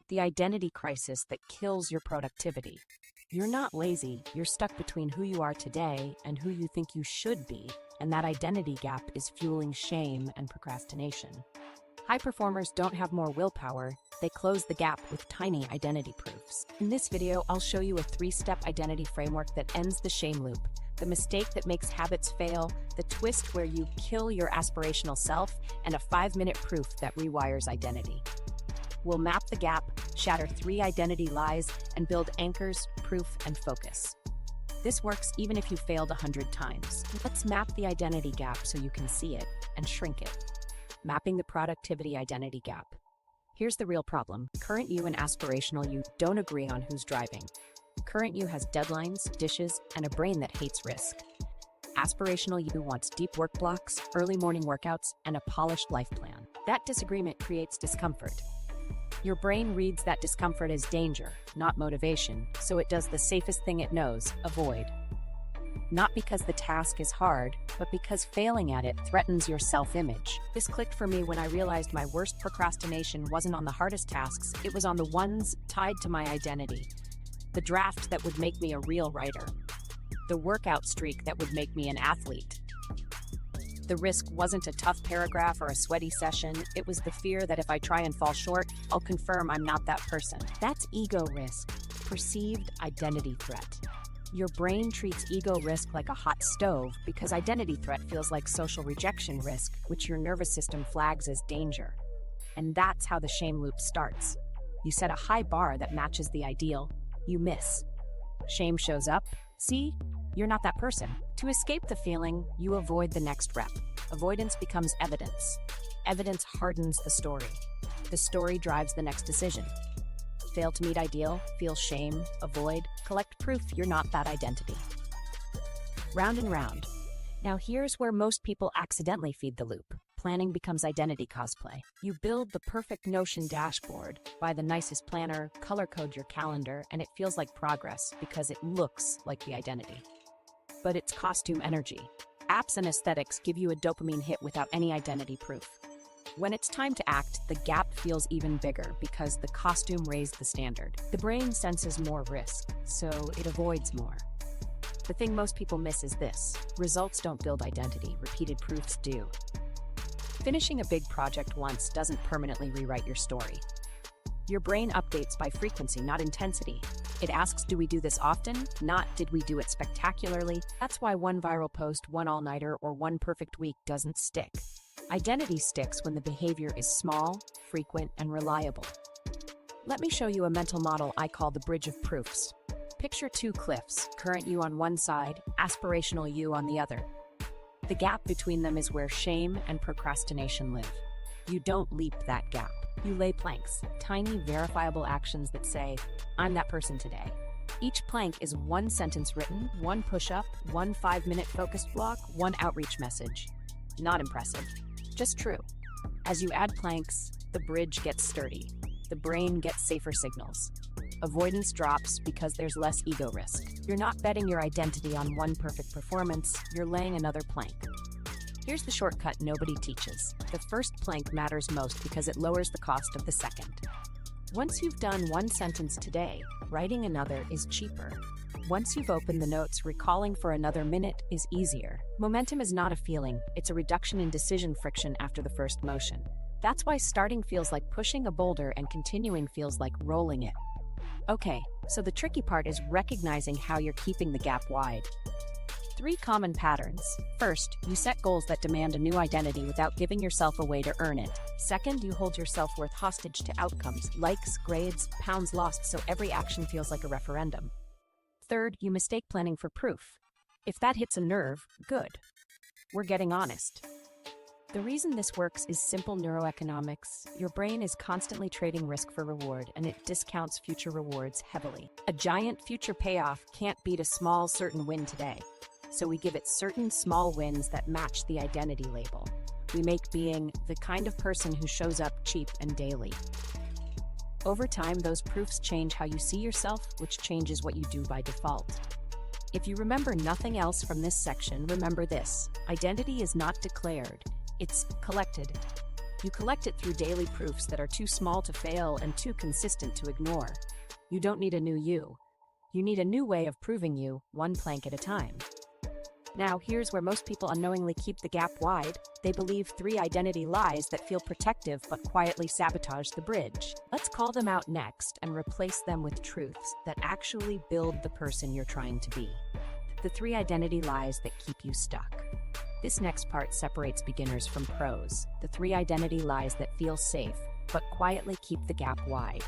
the identity crisis that kills your productivity. You're not lazy, you're stuck between who you are today and who you think you should be, and that identity gap is fueling shame and procrastination. High performers don't have more willpower, they close the gap with tiny identity proofs. In this video, I'll show you a 3-step identity framework that ends the shame loop, the mistake that makes habits fail, the twist where you kill your aspirational self, and a 5-minute proof that rewires identity. We'll map the gap, shatter 3 identity lies, and build anchors, proof, and focus. This works even if you failed 100 times. Let's map the identity gap so you can see it and shrink it. Mapping the productivity identity gap. Here's the real problem. Current you and aspirational you don't agree on who's driving. Current you has deadlines, dishes, and a brain that hates risk. Aspirational you wants deep work blocks, early morning workouts, and a polished life plan. That disagreement creates discomfort. Your brain reads that discomfort as danger, not motivation, so it does the safest thing it knows, avoid. Not because the task is hard, but because failing at it threatens your self-image. This clicked for me when I realized my worst procrastination wasn't on the hardest tasks, it was on the ones tied to my identity. The draft that would make me a real writer. The workout streak that would make me an athlete. The risk wasn't a tough paragraph or a sweaty session, it was the fear that if I try and fall short, I'll confirm I'm not that person. That's ego risk, perceived identity threat. Your brain treats ego risk like a hot stove because identity threat feels like social rejection risk, which your nervous system flags as danger. And that's how the shame loop starts. You set a high bar that matches the ideal, you miss. Shame shows up, see? You're not that person. To escape the feeling, you avoid the next rep. Avoidance becomes evidence. Evidence hardens the story. The story drives the next decision. Fail to meet ideal, feel shame, avoid, collect proof you're not that identity. Round and round. Now here's where most people accidentally feed the loop. Planning becomes identity cosplay. You build the perfect Notion dashboard, buy the nicest planner, color code your calendar, and it feels like progress because it looks like the identity. But it's costume energy. Apps and aesthetics give you a dopamine hit without any identity proof. When it's time to act, the gap feels even bigger because the costume raised the standard. The brain senses more risk, so it avoids more. The thing most people miss is this: results don't build identity, repeated proofs do. Finishing a big project once doesn't permanently rewrite your story. Your brain updates by frequency, not intensity. It asks, do we do this often? Not, did we do it spectacularly? That's why one viral post, one all-nighter, or one perfect week doesn't stick. Identity sticks when the behavior is small, frequent, and reliable. Let me show you a mental model I call the bridge of proofs. Picture 2 cliffs, current you on one side, aspirational you on the other. The gap between them is where shame and procrastination live. You don't leap that gap. You lay planks, tiny verifiable actions that say, I'm that person today. Each plank is 1 sentence written, 1 push-up, 1 5-minute focused block, 1 outreach message. Not impressive, just true. As you add planks, the bridge gets sturdy. The brain gets safer signals. Avoidance drops because there's less ego risk. You're not betting your identity on one perfect performance, you're laying another plank. Here's the shortcut nobody teaches. The first plank matters most because it lowers the cost of the second. Once you've done 1 sentence today, writing another is cheaper. Once you've opened the notes, recalling for another minute is easier. Momentum is not a feeling, it's a reduction in decision friction after the first motion. That's why starting feels like pushing a boulder and continuing feels like rolling it. Okay, so the tricky part is recognizing how you're keeping the gap wide. 3 common patterns. First, you set goals that demand a new identity without giving yourself a way to earn it. Second, you hold your self-worth hostage to outcomes, likes, grades, pounds lost, so every action feels like a referendum. Third, you mistake planning for proof. If that hits a nerve, good. We're getting honest. The reason this works is simple neuroeconomics. Your brain is constantly trading risk for reward, and it discounts future rewards heavily. A giant future payoff can't beat a small, certain win today. So we give it certain small wins that match the identity label. We make being the kind of person who shows up cheap and daily. Over time, those proofs change how you see yourself, which changes what you do by default. If you remember nothing else from this section, remember this: identity is not declared, it's collected. You collect it through daily proofs that are too small to fail and too consistent to ignore. You don't need a new you. You need a new way of proving you, one plank at a time. Now, here's where most people unknowingly keep the gap wide. They believe 3 identity lies that feel protective but quietly sabotage the bridge. Let's call them out next and replace them with truths that actually build the person you're trying to be. The 3 identity lies that keep you stuck. This next part separates beginners from pros. The 3 identity lies that feel safe but quietly keep the gap wide.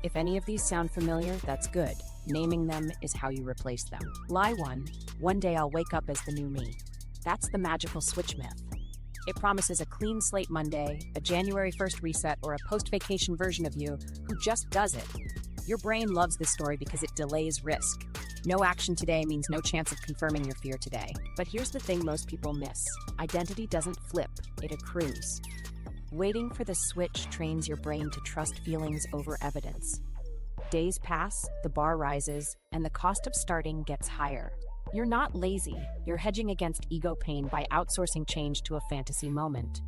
If any of these sound familiar, that's good. Naming them is how you replace them. Lie 1. One day I'll wake up as the new me. That's the magical switch myth. It promises a clean slate Monday, a January 1st reset, or a post-vacation version of you who just does it. Your brain loves this story because it delays risk. No action today means no chance of confirming your fear today. But here's the thing most people miss. Identity doesn't flip, it accrues. Waiting for the switch trains your brain to trust feelings over evidence. Days pass, the bar rises, and the cost of starting gets higher. You're not lazy, you're hedging against ego pain by outsourcing change to a fantasy moment.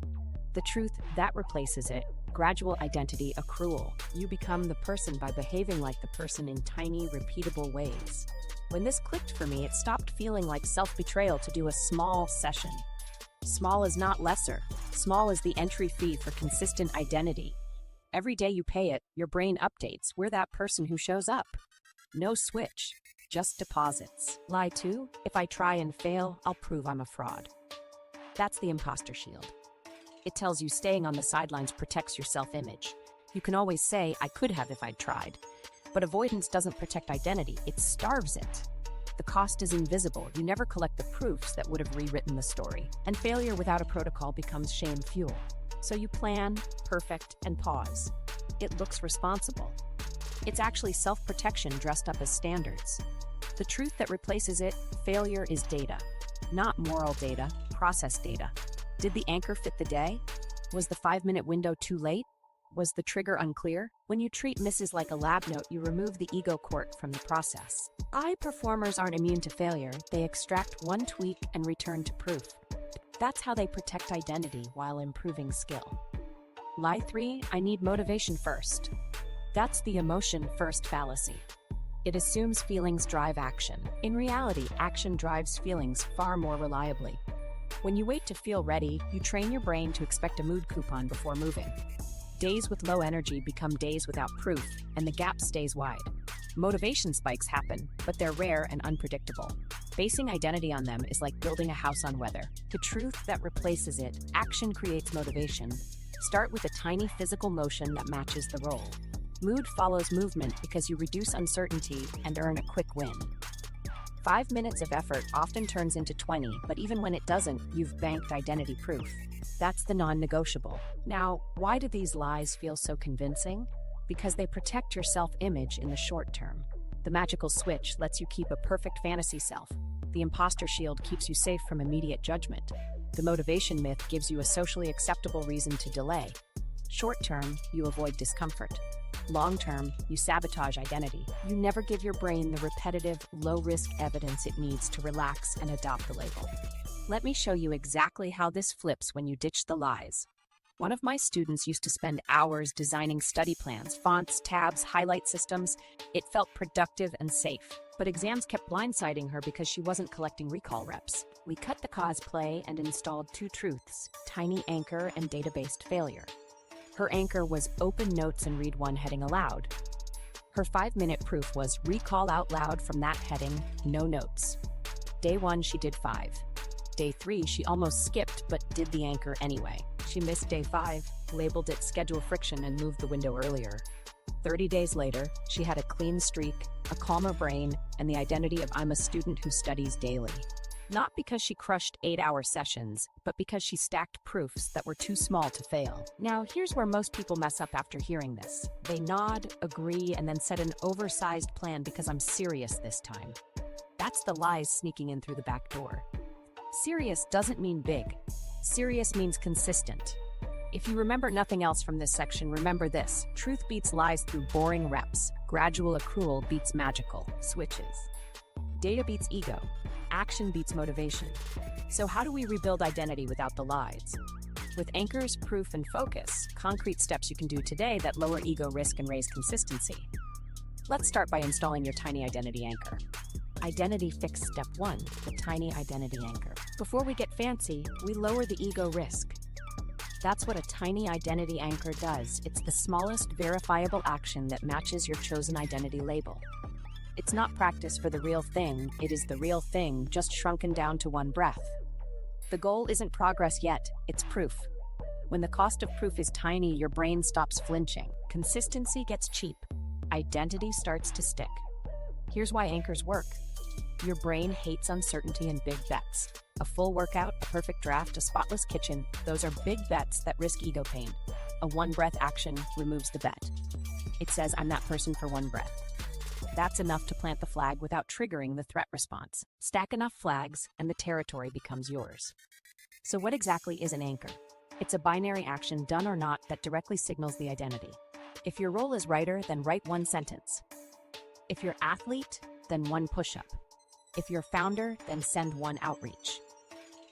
The truth, that replaces it. Gradual identity accrual. You become the person by behaving like the person in tiny, repeatable ways. When this clicked for me, it stopped feeling like self-betrayal to do a small session. Small is not lesser. Small is the entry fee for consistent identity. Every day you pay it, your brain updates. We're that person who shows up. No switch, just deposits. Lie 2, if I try and fail, I'll prove I'm a fraud. That's the imposter shield. It tells you staying on the sidelines protects your self-image. You can always say, I could have if I'd tried. But avoidance doesn't protect identity, it starves it. The cost is invisible. You never collect the proofs that would have rewritten the story. And failure without a protocol becomes shame fuel. So you plan, perfect, and pause. It looks responsible. It's actually self-protection dressed up as standards. The truth that replaces it, failure is data. Not moral data, process data. Did the anchor fit the day? Was the 5-minute window too late? Was the trigger unclear? When you treat misses like a lab note, you remove the ego quirk from the process. High performers aren't immune to failure. They extract one tweak and return to proof. That's how they protect identity while improving skill. Lie 3, I need motivation first. That's the emotion first fallacy. It assumes feelings drive action. In reality, action drives feelings far more reliably. When you wait to feel ready, you train your brain to expect a mood coupon before moving. Days with low energy become days without proof, and the gap stays wide. Motivation spikes happen, but they're rare and unpredictable. Basing identity on them is like building a house on weather. The truth that replaces it, action creates motivation. Start with a tiny physical motion that matches the role. Mood follows movement because you reduce uncertainty and earn a quick win. 5 minutes of effort often turns into 20, but even when it doesn't, you've banked identity proof. That's the non-negotiable. Now, why do these lies feel so convincing? Because they protect your self-image in the short term. The magical switch lets you keep a perfect fantasy self. The imposter shield keeps you safe from immediate judgment. The motivation myth gives you a socially acceptable reason to delay. Short term, you avoid discomfort. Long term, you sabotage identity. You never give your brain the repetitive, low-risk evidence it needs to relax and adopt the label. Let me show you exactly how this flips when you ditch the lies. One of my students used to spend hours designing study plans, fonts, tabs, highlight systems. It felt productive and safe. But exams kept blindsiding her because she wasn't collecting recall reps. We cut the cosplay and installed 2 truths, tiny anchor and data-based failure. Her anchor was open notes and read one heading aloud. Her 5-minute proof was recall out loud from that heading, no notes. Day 1, she did 5. Day 3, she almost skipped but did the anchor anyway. She missed day 5, labeled it schedule friction and moved the window earlier. 30 days later, she had a clean streak, a calmer brain, and the identity of I'm a student who studies daily. Not because she crushed 8-hour sessions, but because she stacked proofs that were too small to fail. Now, here's where most people mess up after hearing this. They nod, agree, and then set an oversized plan because I'm serious this time. That's the lies sneaking in through the back door. Serious doesn't mean big. Serious means consistent. If you remember nothing else from this section, remember this. Truth beats lies through boring reps. Gradual accrual beats magical switches. Data beats ego. Action beats motivation. So how do we rebuild identity without the lies? With anchors, proof, and focus, concrete steps you can do today that lower ego risk and raise consistency. Let's start by installing your tiny identity anchor. Identity fix step 1, the tiny identity anchor. Before we get fancy, we lower the ego risk. That's what a tiny identity anchor does. It's the smallest verifiable action that matches your chosen identity label. It's not practice for the real thing, it is the real thing, just shrunken down to one breath. The goal isn't progress yet, it's proof. When the cost of proof is tiny, your brain stops flinching. Consistency gets cheap. Identity starts to stick. Here's why anchors work. Your brain hates uncertainty and big bets. A full workout, a perfect draft, a spotless kitchen, those are big bets that risk ego pain. A one-breath action removes the bet. It says, I'm that person for one breath. That's enough to plant the flag without triggering the threat response. Stack enough flags, and the territory becomes yours. So what exactly is an anchor? It's a binary action, done or not, that directly signals the identity. If your role is writer, then write one sentence. If you're athlete, then one push-up. If you're founder, then send one outreach.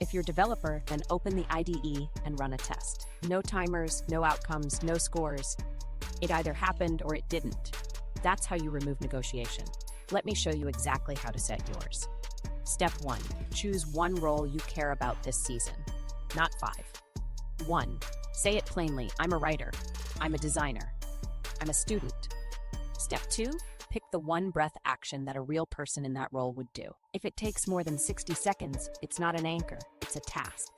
If you're developer, then open the IDE and run a test. No timers, no outcomes, no scores. It either happened or it didn't. That's how you remove negotiation. Let me show you exactly how to set yours. Step 1. Choose one role you care about this season, not 5. 1. Say it plainly, I'm a writer. I'm a designer. I'm a student. Step 2. Pick the one breath action that a real person in that role would do. If it takes more than 60 seconds, it's not an anchor, it's a task.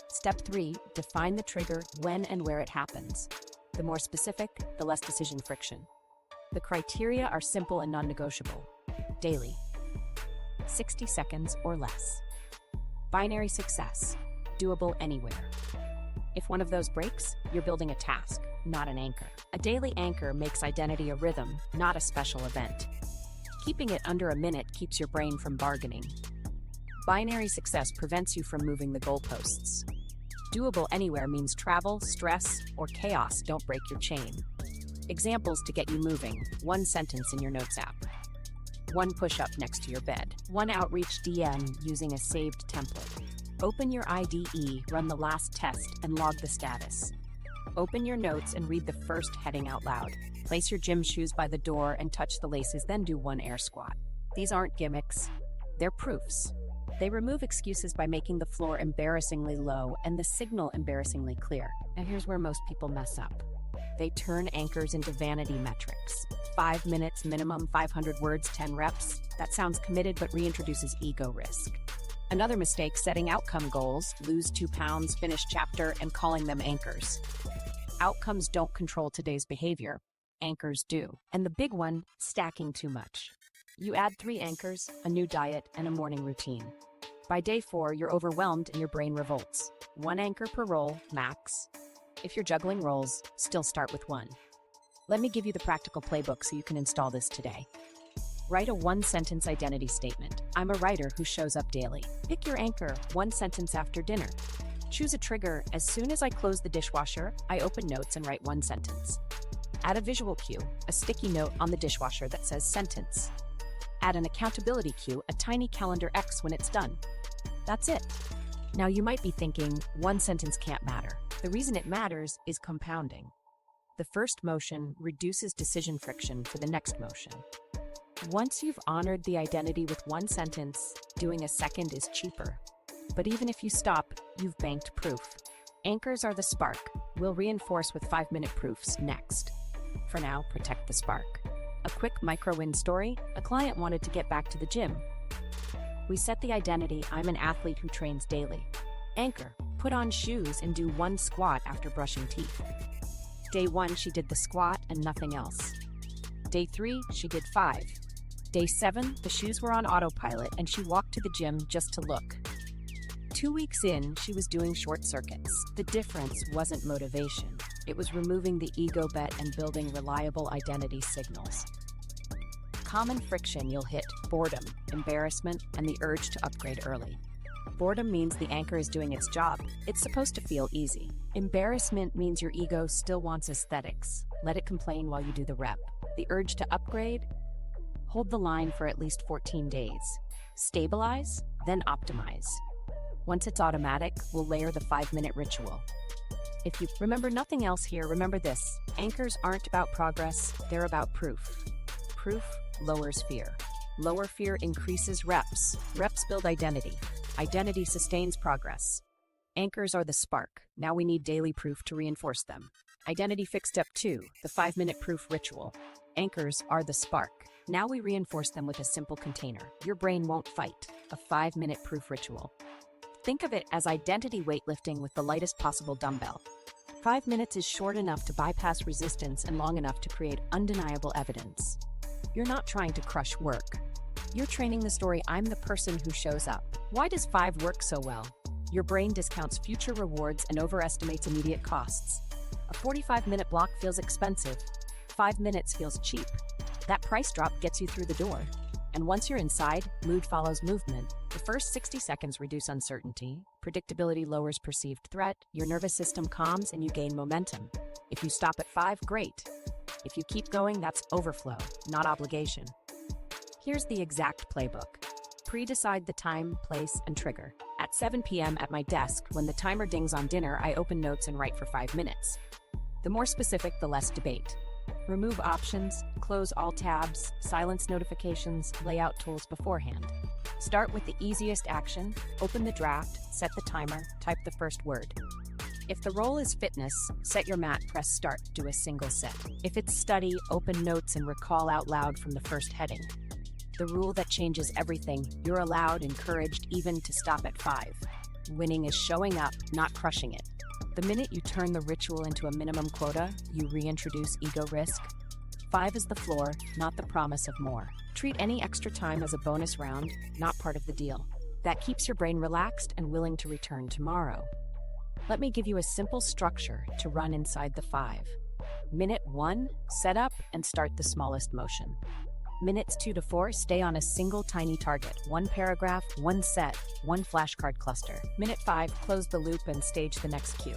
Step 3. Define the trigger, when and where it happens. The more specific, the less decision friction. The criteria are simple and non-negotiable. Daily. 60 seconds or less. Binary success. Doable anywhere. If one of those breaks, you're building a task, not an anchor. A daily anchor makes identity a rhythm, not a special event. Keeping it under a minute keeps your brain from bargaining. Binary success prevents you from moving the goalposts. Doable anywhere means travel, stress, or chaos don't break your chain. Examples to get you moving: one sentence in your notes app. One push-up next to your bed. One outreach DM using a saved template. Open your IDE, run the last test, and log the status. Open your notes and read the first heading out loud. Place your gym shoes by the door and touch the laces, then do one air squat. These aren't gimmicks, they're proofs. They remove excuses by making the floor embarrassingly low and the signal embarrassingly clear. Now here's where most people mess up. They turn anchors into vanity metrics. 5 minutes minimum, 500 words, 10 reps. That sounds committed but reintroduces ego risk. Another mistake, setting outcome goals, lose 2 pounds, finish chapter, and calling them anchors. Outcomes don't control today's behavior. Anchors do. And the big one, stacking too much. You add 3 anchors, a new diet, and a morning routine. By day 4, you're overwhelmed and your brain revolts. 1 anchor per role, max. If you're juggling roles, still start with 1. Let me give you the practical playbook so you can install this today. Write a 1-sentence identity statement. I'm a writer who shows up daily. Pick your anchor, 1 sentence after dinner. Choose a trigger. As soon as I close the dishwasher, I open notes and write 1 sentence. Add a visual cue, a sticky note on the dishwasher that says sentence. Add an accountability cue, a tiny calendar X when it's done. That's it. Now you might be thinking, 1 sentence can't matter. The reason it matters is compounding. The first motion reduces decision friction for the next motion. Once you've honored the identity with 1 sentence, doing a second is cheaper. But even if you stop, you've banked proof. Anchors are the spark. We'll reinforce with 5-minute proofs next. For now, protect the spark. A quick micro-win story: a client wanted to get back to the gym. We set the identity, I'm an athlete who trains daily. Anchor, put on shoes and do 1 squat after brushing teeth. Day 1, she did the squat and nothing else. Day 3, she did 5. Day 7, the shoes were on autopilot and she walked to the gym just to look. 2 weeks in, she was doing short circuits. The difference wasn't motivation. It was removing the ego bet and building reliable identity signals. Common friction you'll hit: boredom, embarrassment, and the urge to upgrade early. Boredom means the anchor is doing its job. It's supposed to feel easy. Embarrassment means your ego still wants aesthetics. Let it complain while you do the rep. The urge to upgrade? Hold the line for at least 14 days. Stabilize, then optimize. Once it's automatic, we'll layer the 5-minute ritual. If you remember nothing else here, remember this. Anchors aren't about progress, they're about proof. Proof lowers fear. Lower fear increases reps. Reps build identity. Identity sustains progress. Anchors are the spark. Now we need daily proof to reinforce them. Identity fix step 2, the 5-minute proof ritual. Anchors are the spark. Now we reinforce them with a simple container. Your brain won't fight. A 5-minute proof ritual. Think of it as identity weightlifting with the lightest possible dumbbell. 5 minutes is short enough to bypass resistance and long enough to create undeniable evidence. You're not trying to crush work. You're training the story, I'm the person who shows up. Why does 5 work so well? Your brain discounts future rewards and overestimates immediate costs. A 45-minute block feels expensive. 5 minutes feels cheap. That price drop gets you through the door. And once you're inside, mood follows movement. The first 60 seconds reduce uncertainty. Predictability lowers perceived threat. Your nervous system calms and you gain momentum. If you stop at 5, great. If you keep going, that's overflow, not obligation. Here's the exact playbook. Pre-decide the time, place, and trigger. At 7 p.m. at my desk, when the timer dings on dinner, I open notes and write for 5 minutes. The more specific, the less debate. Remove options, close all tabs, silence notifications, lay out tools beforehand. Start with the easiest action, open the draft, set the timer, type the first word. If the role is fitness, set your mat, press start, do a single set. If it's study, open notes and recall out loud from the first heading. The rule that changes everything, you're allowed, encouraged, even to stop at 5. Winning is showing up, not crushing it. The minute you turn the ritual into a minimum quota, you reintroduce ego risk. 5 is the floor, not the promise of more. Treat any extra time as a bonus round, not part of the deal. That keeps your brain relaxed and willing to return tomorrow. Let me give you a simple structure to run inside the 5. Minute 1, set up and start the smallest motion. Minutes 2 to 4, stay on a single tiny target. 1 paragraph, 1 set, 1 flashcard cluster. Minute 5, close the loop and stage the next cue.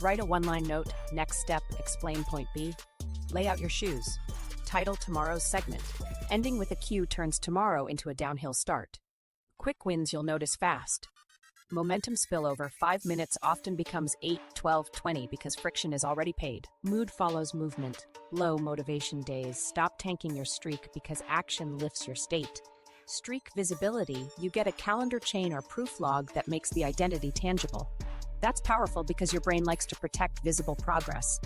Write a 1-line note, next step, explain point B. Lay out your shoes. Title tomorrow's segment. Ending with a cue turns tomorrow into a downhill start. Quick wins you'll notice fast. Momentum spillover, 5 minutes often becomes 8, 12, 20 because friction is already paid. Mood follows movement. Low motivation days, stop tanking your streak because action lifts your state. Streak visibility, you get a calendar chain or proof log that makes the identity tangible. That's powerful because your brain likes to protect visible progress.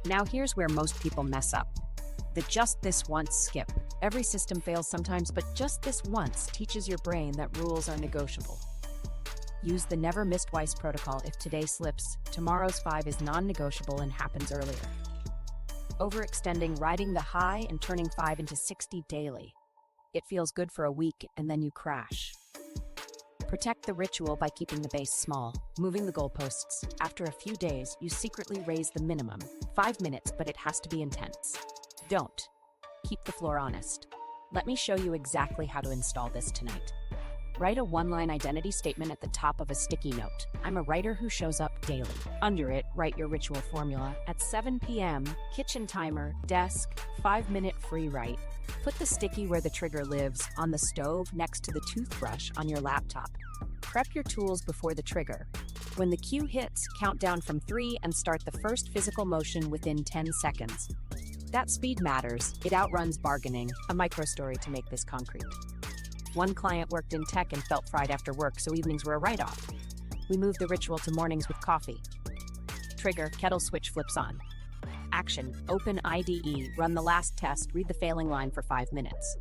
Now here's where most people mess up. The just this once skip. Every system fails sometimes, but just this once teaches your brain that rules are negotiable. Use the never miss twice protocol. If today slips, tomorrow's 5 is non-negotiable and happens earlier. Overextending, riding the high and turning 5 into 60 daily. It feels good for a week and then you crash. Protect the ritual by keeping the base small, moving the goalposts. After a few days, you secretly raise the minimum. 5 minutes, but it has to be intense. Don't. Keep the floor honest. Let me show you exactly how to install this tonight. Write a 1-line identity statement at the top of a sticky note. I'm a writer who shows up daily. Under it, write your ritual formula. At 7 p.m., kitchen timer, desk, 5-minute free write. Put the sticky where the trigger lives, on the stove next to the toothbrush on your laptop. Prep your tools before the trigger. When the cue hits, count down from 3 and start the first physical motion within 10 seconds. That speed matters. It outruns bargaining. A micro-story to make this concrete. One client worked in tech and felt fried after work, so evenings were a write-off. We moved the ritual to mornings with coffee. Trigger, kettle switch flips on. Action, open IDE, run the last test, read the failing line for 5 minutes.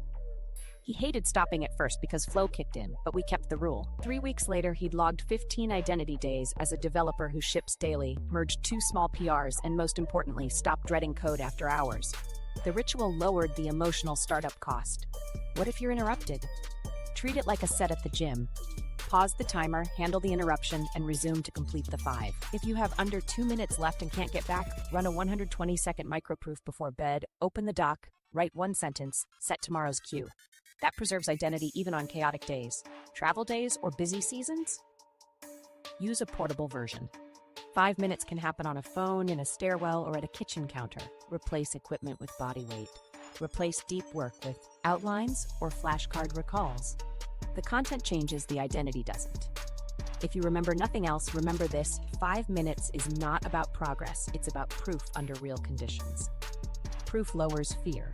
He hated stopping at first because flow kicked in, but we kept the rule. 3 weeks later, he'd logged 15 identity days as a developer who ships daily, merged 2 small PRs, and most importantly, stopped dreading code after hours. The ritual lowered the emotional startup cost. What if you're interrupted? Treat it like a set at the gym. Pause the timer, handle the interruption, and resume to complete the 5. If you have under 2 minutes left and can't get back, run a 120-second microproof before bed, open the doc, write 1 sentence, set tomorrow's cue. That preserves identity even on chaotic days. Travel days or busy seasons? Use a portable version. 5 minutes can happen on a phone, in a stairwell, or at a kitchen counter. Replace equipment with body weight. Replace deep work with outlines or flashcard recalls. The content changes, the identity doesn't. If you remember nothing else, remember this: 5 minutes is not about progress, it's about proof under real conditions. Proof lowers fear.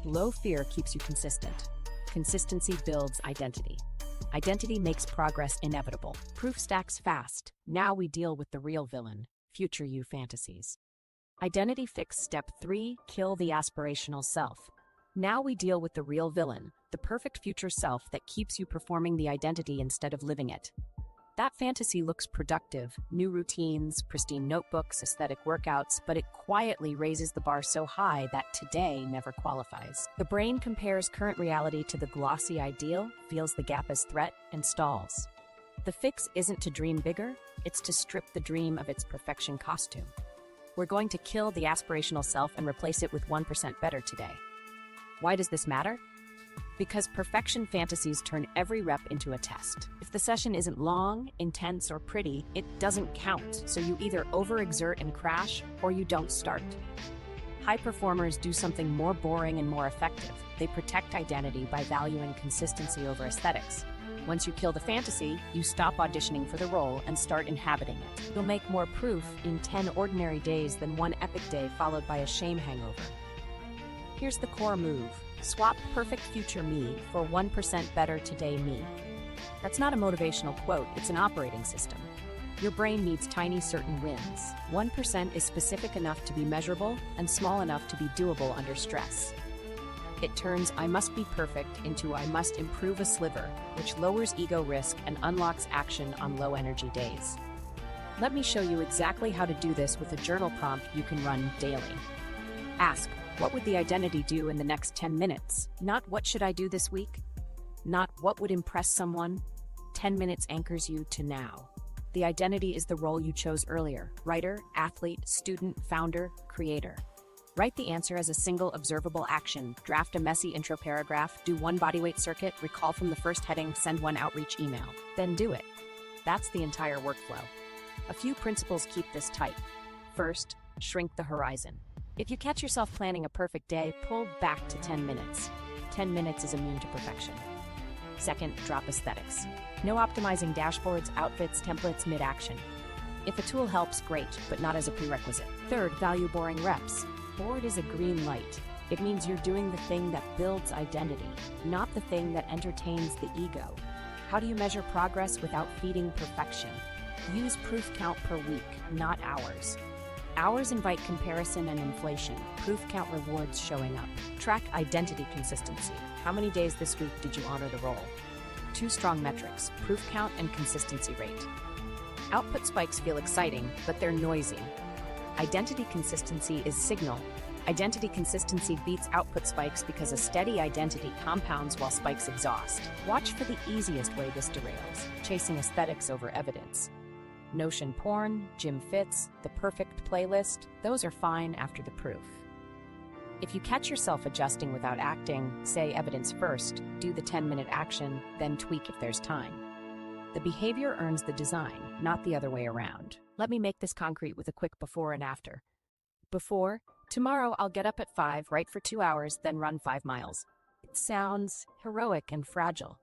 Low fear keeps you consistent. Consistency builds identity. Identity makes progress inevitable. Proof stacks fast. Now we deal with the real villain, future you fantasies. Identity fix step 3, kill the aspirational self. Now we deal with the real villain, the perfect future self that keeps you performing the identity instead of living it. That fantasy looks productive, new routines, pristine notebooks, aesthetic workouts, but it quietly raises the bar so high that today never qualifies. The brain compares current reality to the glossy ideal, feels the gap as threat, and stalls. The fix isn't to dream bigger, it's to strip the dream of its perfection costume. We're going to kill the aspirational self and replace it with 1% better today. Why does this matter? Because perfection fantasies turn every rep into a test. If the session isn't long, intense, or pretty, it doesn't count, so you either overexert and crash, or you don't start. High performers do something more boring and more effective. They protect identity by valuing consistency over aesthetics. Once you kill the fantasy, you stop auditioning for the role and start inhabiting it. You'll make more proof in 10 ordinary days than one epic day followed by a shame hangover. Here's the core move. Swap perfect future me for 1% better today me. That's not a motivational quote, it's an operating system. Your brain needs tiny certain wins. 1% is specific enough to be measurable and small enough to be doable under stress. It turns I must be perfect into I must improve a sliver, which lowers ego risk and unlocks action on low energy days. Let me show you exactly how to do this with a journal prompt you can run daily. Ask, what would the identity do in the next 10 minutes? Not what should I do this week? Not what would impress someone? 10 minutes anchors you to now. The identity is the role you chose earlier: writer, athlete, student, founder, creator. Write the answer as a single observable action. Draft a messy intro paragraph, do one bodyweight circuit, recall from the first heading, send one outreach email. Then do it. That's the entire workflow. A few principles keep this tight. First, shrink the horizon. If you catch yourself planning a perfect day, pull back to 10 minutes. 10 minutes is immune to perfection. Second, drop aesthetics. No optimizing dashboards, outfits, templates mid-action. If a tool helps, great, but not as a prerequisite. Third, value boring reps. Bored is a green light. It means you're doing the thing that builds identity, not the thing that entertains the ego. How do you measure progress without feeding perfection? Use proof count per week, not hours. Hours invite comparison and inflation. Proof count rewards showing up. Track identity consistency. How many days this week did you honor the role? Two strong metrics: proof count and consistency rate. Output spikes feel exciting, but they're noisy. Identity consistency is signal. Identity consistency beats output spikes because a steady identity compounds while spikes exhaust. Watch for the easiest way this derails: chasing aesthetics over evidence. Notion porn, gym fits, the perfect playlist, those are fine after the proof. If you catch yourself adjusting without acting, say evidence first, do the 10-minute action, then tweak if there's time. The behavior earns the design, not the other way around. Let me make this concrete with a quick before and after. Before, tomorrow I'll get up at 5, write for 2 hours, then run 5 miles. It sounds heroic and fragile.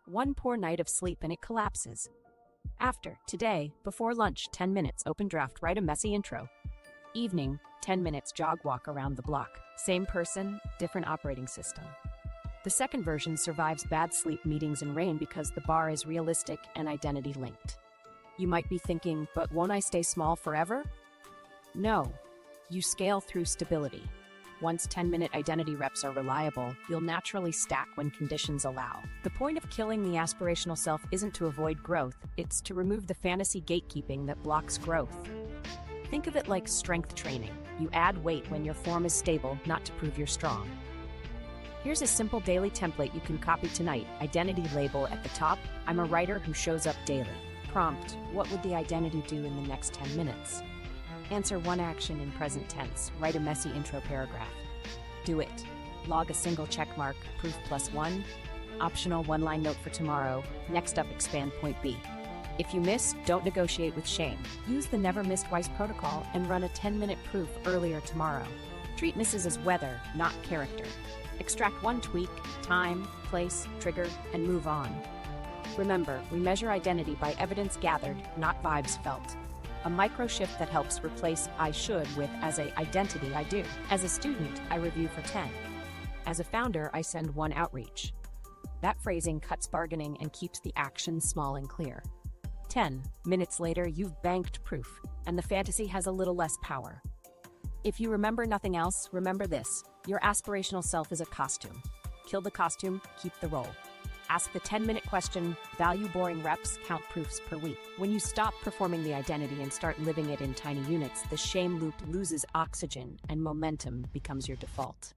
One poor night of sleep and it collapses. After, today, before lunch, 10 minutes, open draft, write a messy intro. Evening, 10 minutes, jog walk around the block. Same person, different operating system. The second version survives bad sleep, meetings, and rain because the bar is realistic and identity linked. You might be thinking, but won't I stay small forever? No, you scale through stability. Once 10-minute identity reps are reliable, you'll naturally stack when conditions allow. The point of killing the aspirational self isn't to avoid growth, it's to remove the fantasy gatekeeping that blocks growth. Think of it like strength training. You add weight when your form is stable, not to prove you're strong. Here's a simple daily template you can copy tonight. Identity label at the top: I'm a writer who shows up daily. Prompt: what would the identity do in the next 10 minutes? Answer one action in present tense. Write a messy intro paragraph. Do it. Log a single check mark, proof +1. Optional one-line note for tomorrow. Next up, expand point B. If you miss, don't negotiate with shame. Use the never miss twice protocol and run a 10-minute proof earlier tomorrow. Treat misses as weather, not character. Extract one tweak, time, place, trigger, and move on. Remember, we measure identity by evidence gathered, not vibes felt. A micro shift that helps replace I should with as a identity I do. As a student, I review for 10. As a founder, I send 1 outreach. That phrasing cuts bargaining and keeps the action small and clear. 10 minutes later, you've banked proof, and the fantasy has a little less power. If you remember nothing else, remember this: your aspirational self is a costume. Kill the costume, keep the role. Ask the 10-minute question, value boring reps, count proofs per week. When you stop performing the identity and start living it in tiny units, the shame loop loses oxygen and momentum becomes your default.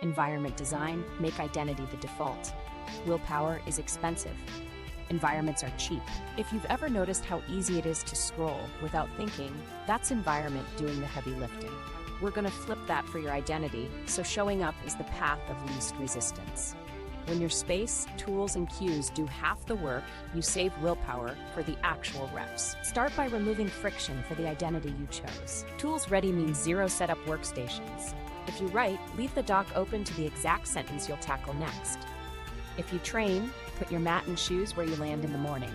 Environment design, make identity the default. Willpower is expensive. Environments are cheap. If you've ever noticed how easy it is to scroll without thinking, that's environment doing the heavy lifting. We're going to flip that for your identity, so showing up is the path of least resistance. When your space, tools, and cues do half the work, you save willpower for the actual reps. Start by removing friction for the identity you chose. Tools ready means 0 setup workstations. If you write, leave the doc open to the exact sentence you'll tackle next. If you train, put your mat and shoes where you land in the morning.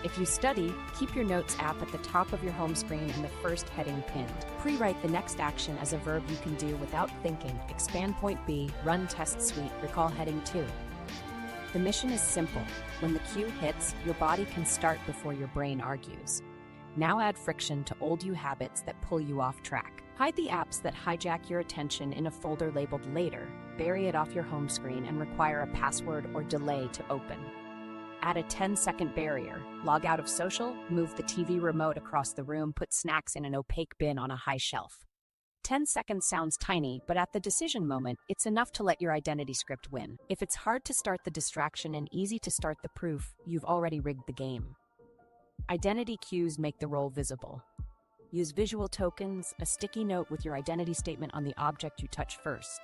If you study, keep your notes app at the top of your home screen and the first heading pinned. Pre-write the next action as a verb you can do without thinking. Expand point B, run test suite, recall heading 2. The mission is simple. When the cue hits, your body can start before your brain argues. Now add friction to old you habits that pull you off track. Hide the apps that hijack your attention in a folder labeled Later, bury it off your home screen, and require a password or delay to open. Add a 10-second barrier. Log out of social, move the TV remote across the room, put snacks in an opaque bin on a high shelf. 10 seconds sounds tiny, but at the decision moment, it's enough to let your identity script win. If it's hard to start the distraction and easy to start the proof, you've already rigged the game. Identity cues make the role visible. Use visual tokens, a sticky note with your identity statement on the object you touch first.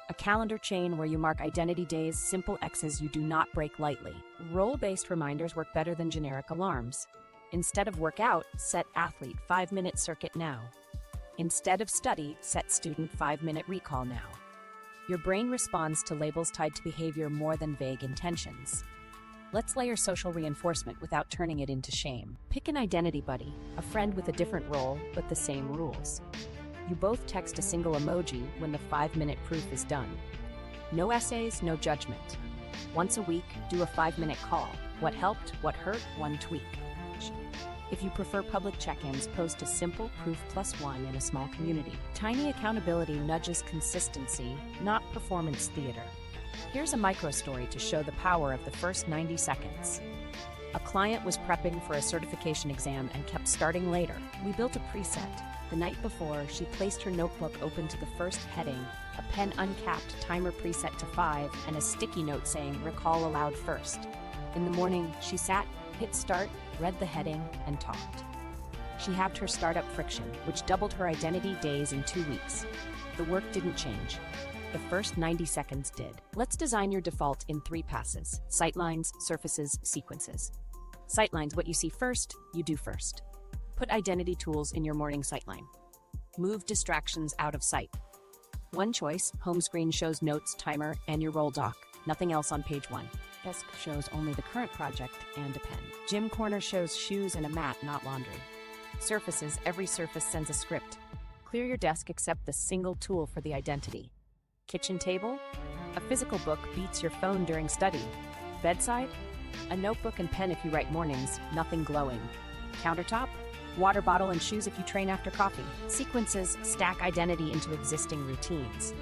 A calendar chain where you mark identity days, simple X's you do not break lightly. Role-based reminders work better than generic alarms. Instead of workout, set athlete 5-minute circuit now. Instead of study, set student 5-minute recall now. Your brain responds to labels tied to behavior more than vague intentions. Let's layer social reinforcement without turning it into shame. Pick an identity buddy, a friend with a different role but the same rules. You both text a single emoji when the 5-minute proof is done. No essays, no judgment. Once a week, do a 5-minute call. What helped, what hurt, one tweak. If you prefer public check-ins, post a simple proof +1 in a small community. Tiny accountability nudges consistency, not performance theater. Here's a micro story to show the power of the first 90 seconds. A client was prepping for a certification exam and kept starting later. We built a preset. The night before, she placed her notebook open to the first heading, a pen uncapped, timer preset to 5, and a sticky note saying, recall aloud first. In the morning, she sat, hit start, read the heading, and talked. She halved her startup friction, which doubled her identity days in 2 weeks. The work didn't change. The first 90 seconds did. Let's design your default in 3 passes: sightlines, surfaces, sequences. Sightlines, what you see first, you do first. Put identity tools in your morning sightline. Move distractions out of sight. One choice, home screen shows notes, timer, and your roll doc. Nothing else on page 1. Desk shows only the current project and a pen. Gym corner shows shoes and a mat, not laundry. Surfaces, every surface sends a script. Clear your desk except the single tool for the identity. Kitchen table? A physical book beats your phone during study. Bedside? A notebook and pen if you write mornings, nothing glowing. Countertop? Water bottle and shoes if you train after coffee. Sequences stack identity into existing routines.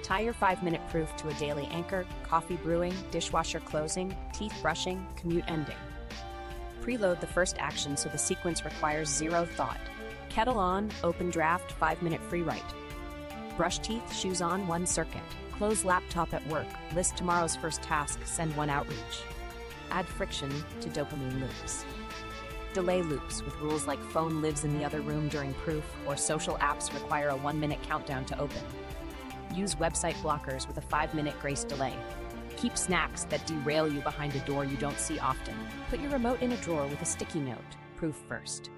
Tie your 5-minute proof to a daily anchor: coffee brewing, dishwasher closing, teeth brushing, commute ending. Preload the first action so the sequence requires 0 thought. Kettle on, open draft, 5-minute free write. Brush teeth, shoes on, 1 circuit. Close laptop at work, list tomorrow's first task, send 1 outreach. Add friction to dopamine loops. Delay loops with rules like phone lives in the other room during proof, or social apps require a 1-minute countdown to open. Use website blockers with a 5-minute grace delay. Keep snacks that derail you behind a door you don't see often. Put your remote in a drawer with a sticky note, proof first.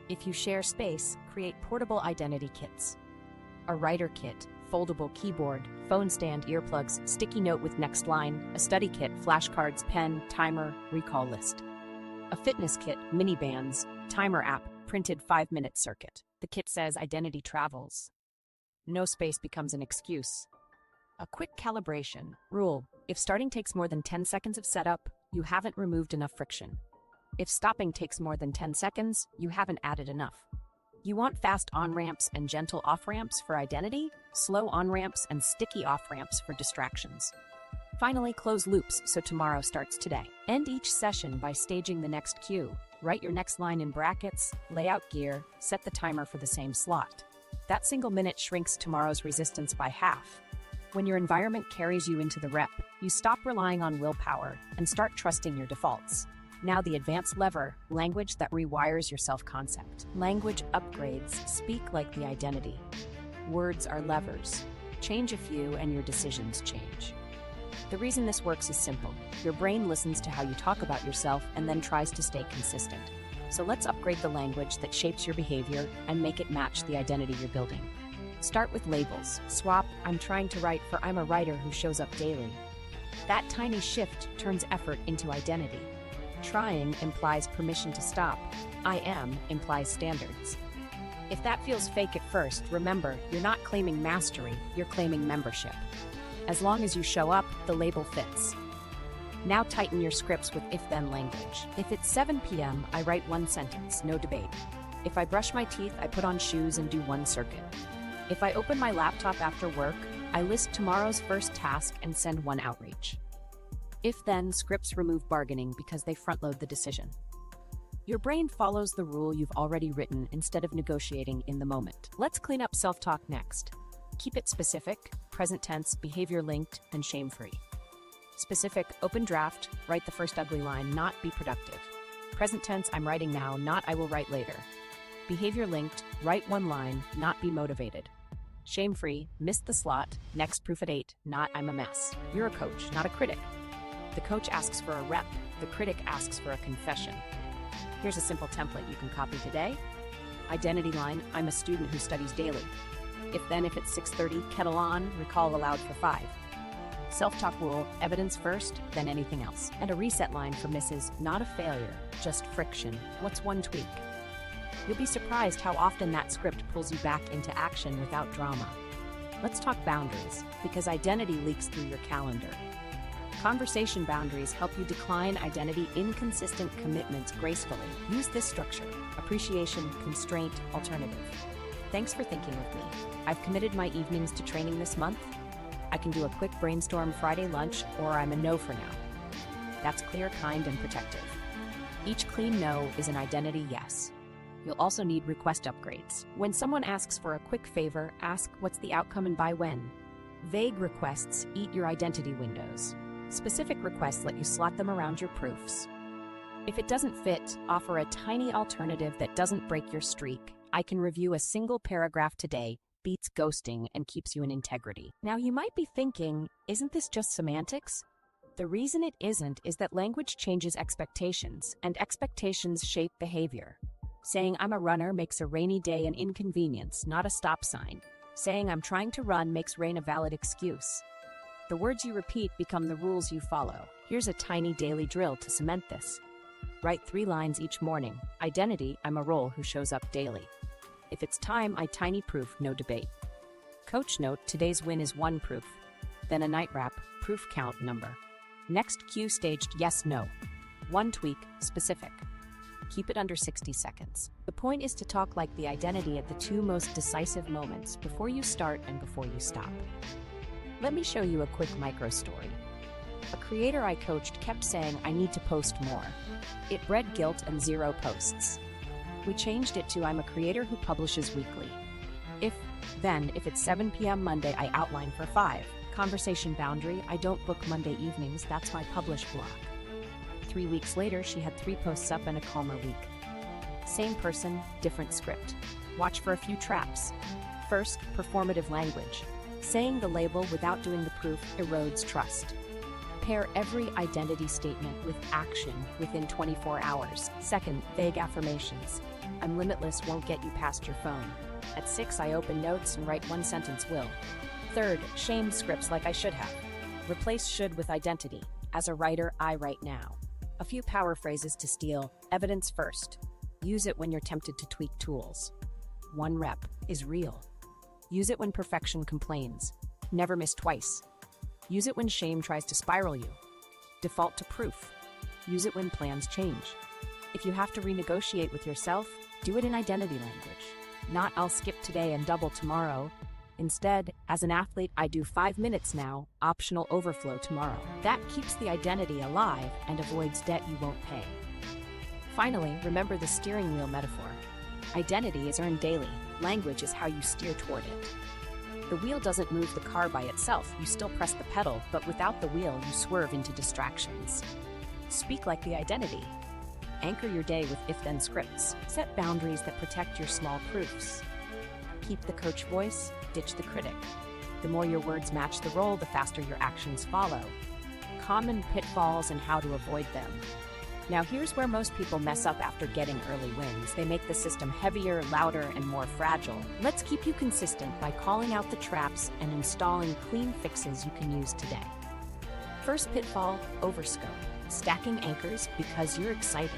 If you share space, create portable identity kits. A writer kit, foldable keyboard, phone stand, earplugs, sticky note with next line, a study kit, flashcards, pen, timer, recall list. A fitness kit, mini bands, timer app, printed 5-minute circuit. The kit says identity travels. No space becomes an excuse. A quick calibration. Rule: if starting takes more than 10 seconds of setup, you haven't removed enough friction. If stopping takes more than 10 seconds, you haven't added enough. You want fast on-ramps and gentle off-ramps for identity, slow on-ramps and sticky off-ramps for distractions. Finally, close loops so tomorrow starts today. End each session by staging the next cue. Write your next line in brackets, lay out gear, set the timer for the same slot. That single minute shrinks tomorrow's resistance by half. When your environment carries you into the rep, you stop relying on willpower and start trusting your defaults. Now the advanced lever, language that rewires your self-concept. Language upgrades speak like the identity. Words are levers. Change a few and your decisions change. The reason this works is simple. Your brain listens to how you talk about yourself and then tries to stay consistent. So let's upgrade the language that shapes your behavior and make it match the identity you're building. Start with labels. Swap "I'm trying to write" for "I'm a writer who shows up daily." That tiny shift turns effort into identity. Trying implies permission to stop. I am implies standards. If that feels fake at first, remember, you're not claiming mastery, you're claiming membership. As long as you show up, the label fits. Now tighten your scripts with if-then language. If it's 7 p.m., I write one sentence, no debate. If I brush my teeth, I put on shoes and do one circuit. If I open my laptop after work, I list tomorrow's first task and send one outreach. If-then scripts remove bargaining because they front-load the decision. Your brain follows the rule you've already written instead of negotiating in the moment. Let's clean up self-talk next. Keep it specific, present tense, behavior-linked, and shame-free. Specific, open draft, write the first ugly line, not be productive. Present tense, I'm writing now, not I will write later. Behavior-linked, write one line, not be motivated. Shame-free, missed the slot, next proof at 8, not I'm a mess. You're a coach, not a critic. The coach asks for a rep, the critic asks for a confession. Here's a simple template you can copy today. Identity line, I'm a student who studies daily. If it's 6:30, kettle on, recall aloud for 5. Self-talk rule, evidence first, then anything else. And a reset line for Mrs. Not a failure, just friction. What's one tweak? You'll be surprised how often that script pulls you back into action without drama. Let's talk boundaries, because identity leaks through your calendar. Conversation boundaries help you decline identity inconsistent commitments gracefully. Use this structure: appreciation, constraint, alternative. Thanks for thinking with me. I've committed my evenings to training this month. I can do a quick brainstorm Friday lunch, or I'm a no for now. That's clear, kind, and protective. Each clean no is an identity yes. You'll also need request upgrades. When someone asks for a quick favor, ask what's the outcome and by when. Vague requests eat your identity windows. Specific requests let you slot them around your proofs. If it doesn't fit, offer a tiny alternative that doesn't break your streak. I can review a single paragraph today, beats ghosting and keeps you in integrity. Now you might be thinking, isn't this just semantics? The reason it isn't is that language changes expectations, and expectations shape behavior. Saying I'm a runner makes a rainy day an inconvenience, not a stop sign. Saying I'm trying to run makes rain a valid excuse. The words you repeat become the rules you follow. Here's a tiny daily drill to cement this. Write 3 lines each morning. Identity, I'm a role who shows up daily. If it's time, I tiny proof, no debate. Coach note, today's win is 1 proof. Then a night wrap, proof count number. Next cue staged yes, no. 1 tweak, specific. Keep it under 60 seconds. The point is to talk like the identity at the 2 most decisive moments, before you start and before you stop. Let me show you a quick micro story. A creator I coached kept saying, I need to post more. It bred guilt and 0 posts. We changed it to, I'm a creator who publishes weekly. If it's 7 p.m. Monday, I outline for 5. Conversation boundary, I don't book Monday evenings, that's my publish block. 3 weeks later, she had 3 posts up and a calmer week. Same person, different script. Watch for a few traps. First, performative language. Saying the label without doing the proof erodes trust. Pair every identity statement with action within 24 hours. Second, vague affirmations. I'm limitless won't get you past your phone. At 6, I open notes and write 1 sentence will. Third, shame scripts like I should have. Replace should with identity. As a writer, I write now. A few power phrases to steal. Evidence first. Use it when you're tempted to tweak tools. One rep is real. Use it when perfection complains. Never miss twice. Use it when shame tries to spiral you. Default to proof. Use it when plans change. If you have to renegotiate with yourself, do it in identity language. Not I'll skip today and double tomorrow. Instead, as an athlete, I do 5 minutes now, optional overflow tomorrow. That keeps the identity alive and avoids debt you won't pay. Finally, remember the steering wheel metaphor. Identity is earned daily. Language is how you steer toward it. The wheel doesn't move the car by itself. You still press the pedal, but without the wheel, you swerve into distractions. Speak like the identity. Anchor your day with if-then scripts. Set boundaries that protect your small proofs. Keep the coach voice, ditch the critic. The more your words match the role, the faster your actions follow. Common pitfalls and how to avoid them. Now here's where most people mess up after getting early wins. They make the system heavier, louder, and more fragile. Let's keep you consistent by calling out the traps and installing clean fixes you can use today. First pitfall, overscope. Stacking anchors because you're excited.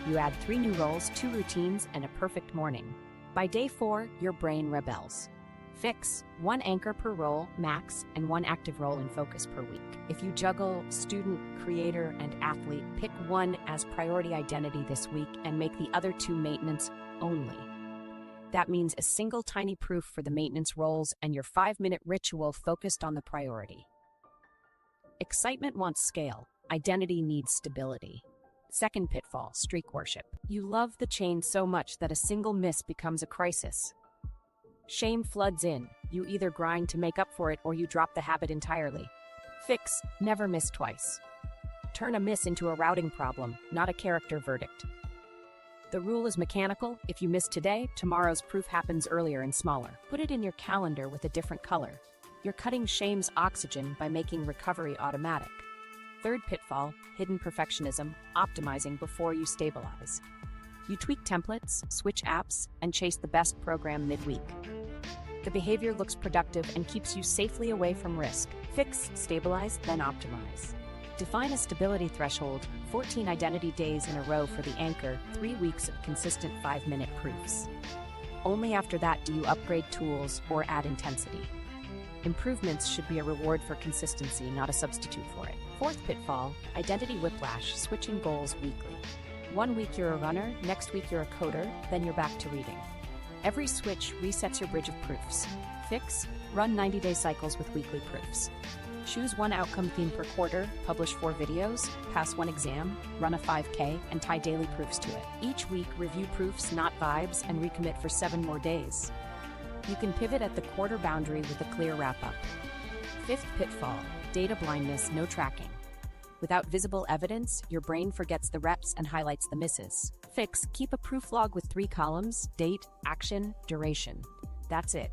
You add 3 new roles, 2 routines, and a perfect morning. By day 4, your brain rebels. Fix 1 anchor per role, max, and 1 active role in focus per week. If you juggle student, creator, and athlete, pick 1 as priority identity this week and make the other 2 maintenance only. That means a single tiny proof for the maintenance roles and your 5-minute ritual focused on the priority. Excitement wants scale. Identity needs stability. Second pitfall, streak worship. You love the chain so much that a single miss becomes a crisis. Shame floods in. You either grind to make up for it or you drop the habit entirely. Fix, never miss twice. Turn a miss into a routing problem, not a character verdict. The rule is mechanical. If you miss today, tomorrow's proof happens earlier and smaller. Put it in your calendar with a different color. You're cutting shame's oxygen by making recovery automatic. Third pitfall, hidden perfectionism, optimizing before you stabilize. You tweak templates, switch apps, and chase the best program midweek. The behavior looks productive and keeps you safely away from risk. Fix, stabilize, then optimize. Define a stability threshold, 14 identity days in a row for the anchor, 3 weeks of consistent 5-minute proofs. Only after that do you upgrade tools or add intensity. Improvements should be a reward for consistency, not a substitute for it. Fourth pitfall, identity whiplash, switching goals weekly. 1 week you're a runner, next week you're a coder, then you're back to reading. Every switch resets your bridge of proofs. Fix, run 90-day cycles with weekly proofs. Choose 1 outcome theme per quarter, publish 4 videos, pass 1 exam, run a 5K, and tie daily proofs to it. Each week, review proofs, not vibes, and recommit for 7 more days. You can pivot at the quarter boundary with a clear wrap-up. Fifth pitfall, data blindness, no tracking. Without visible evidence, your brain forgets the reps and highlights the misses. Fix, keep a proof log with 3 columns, date, action, duration. That's it.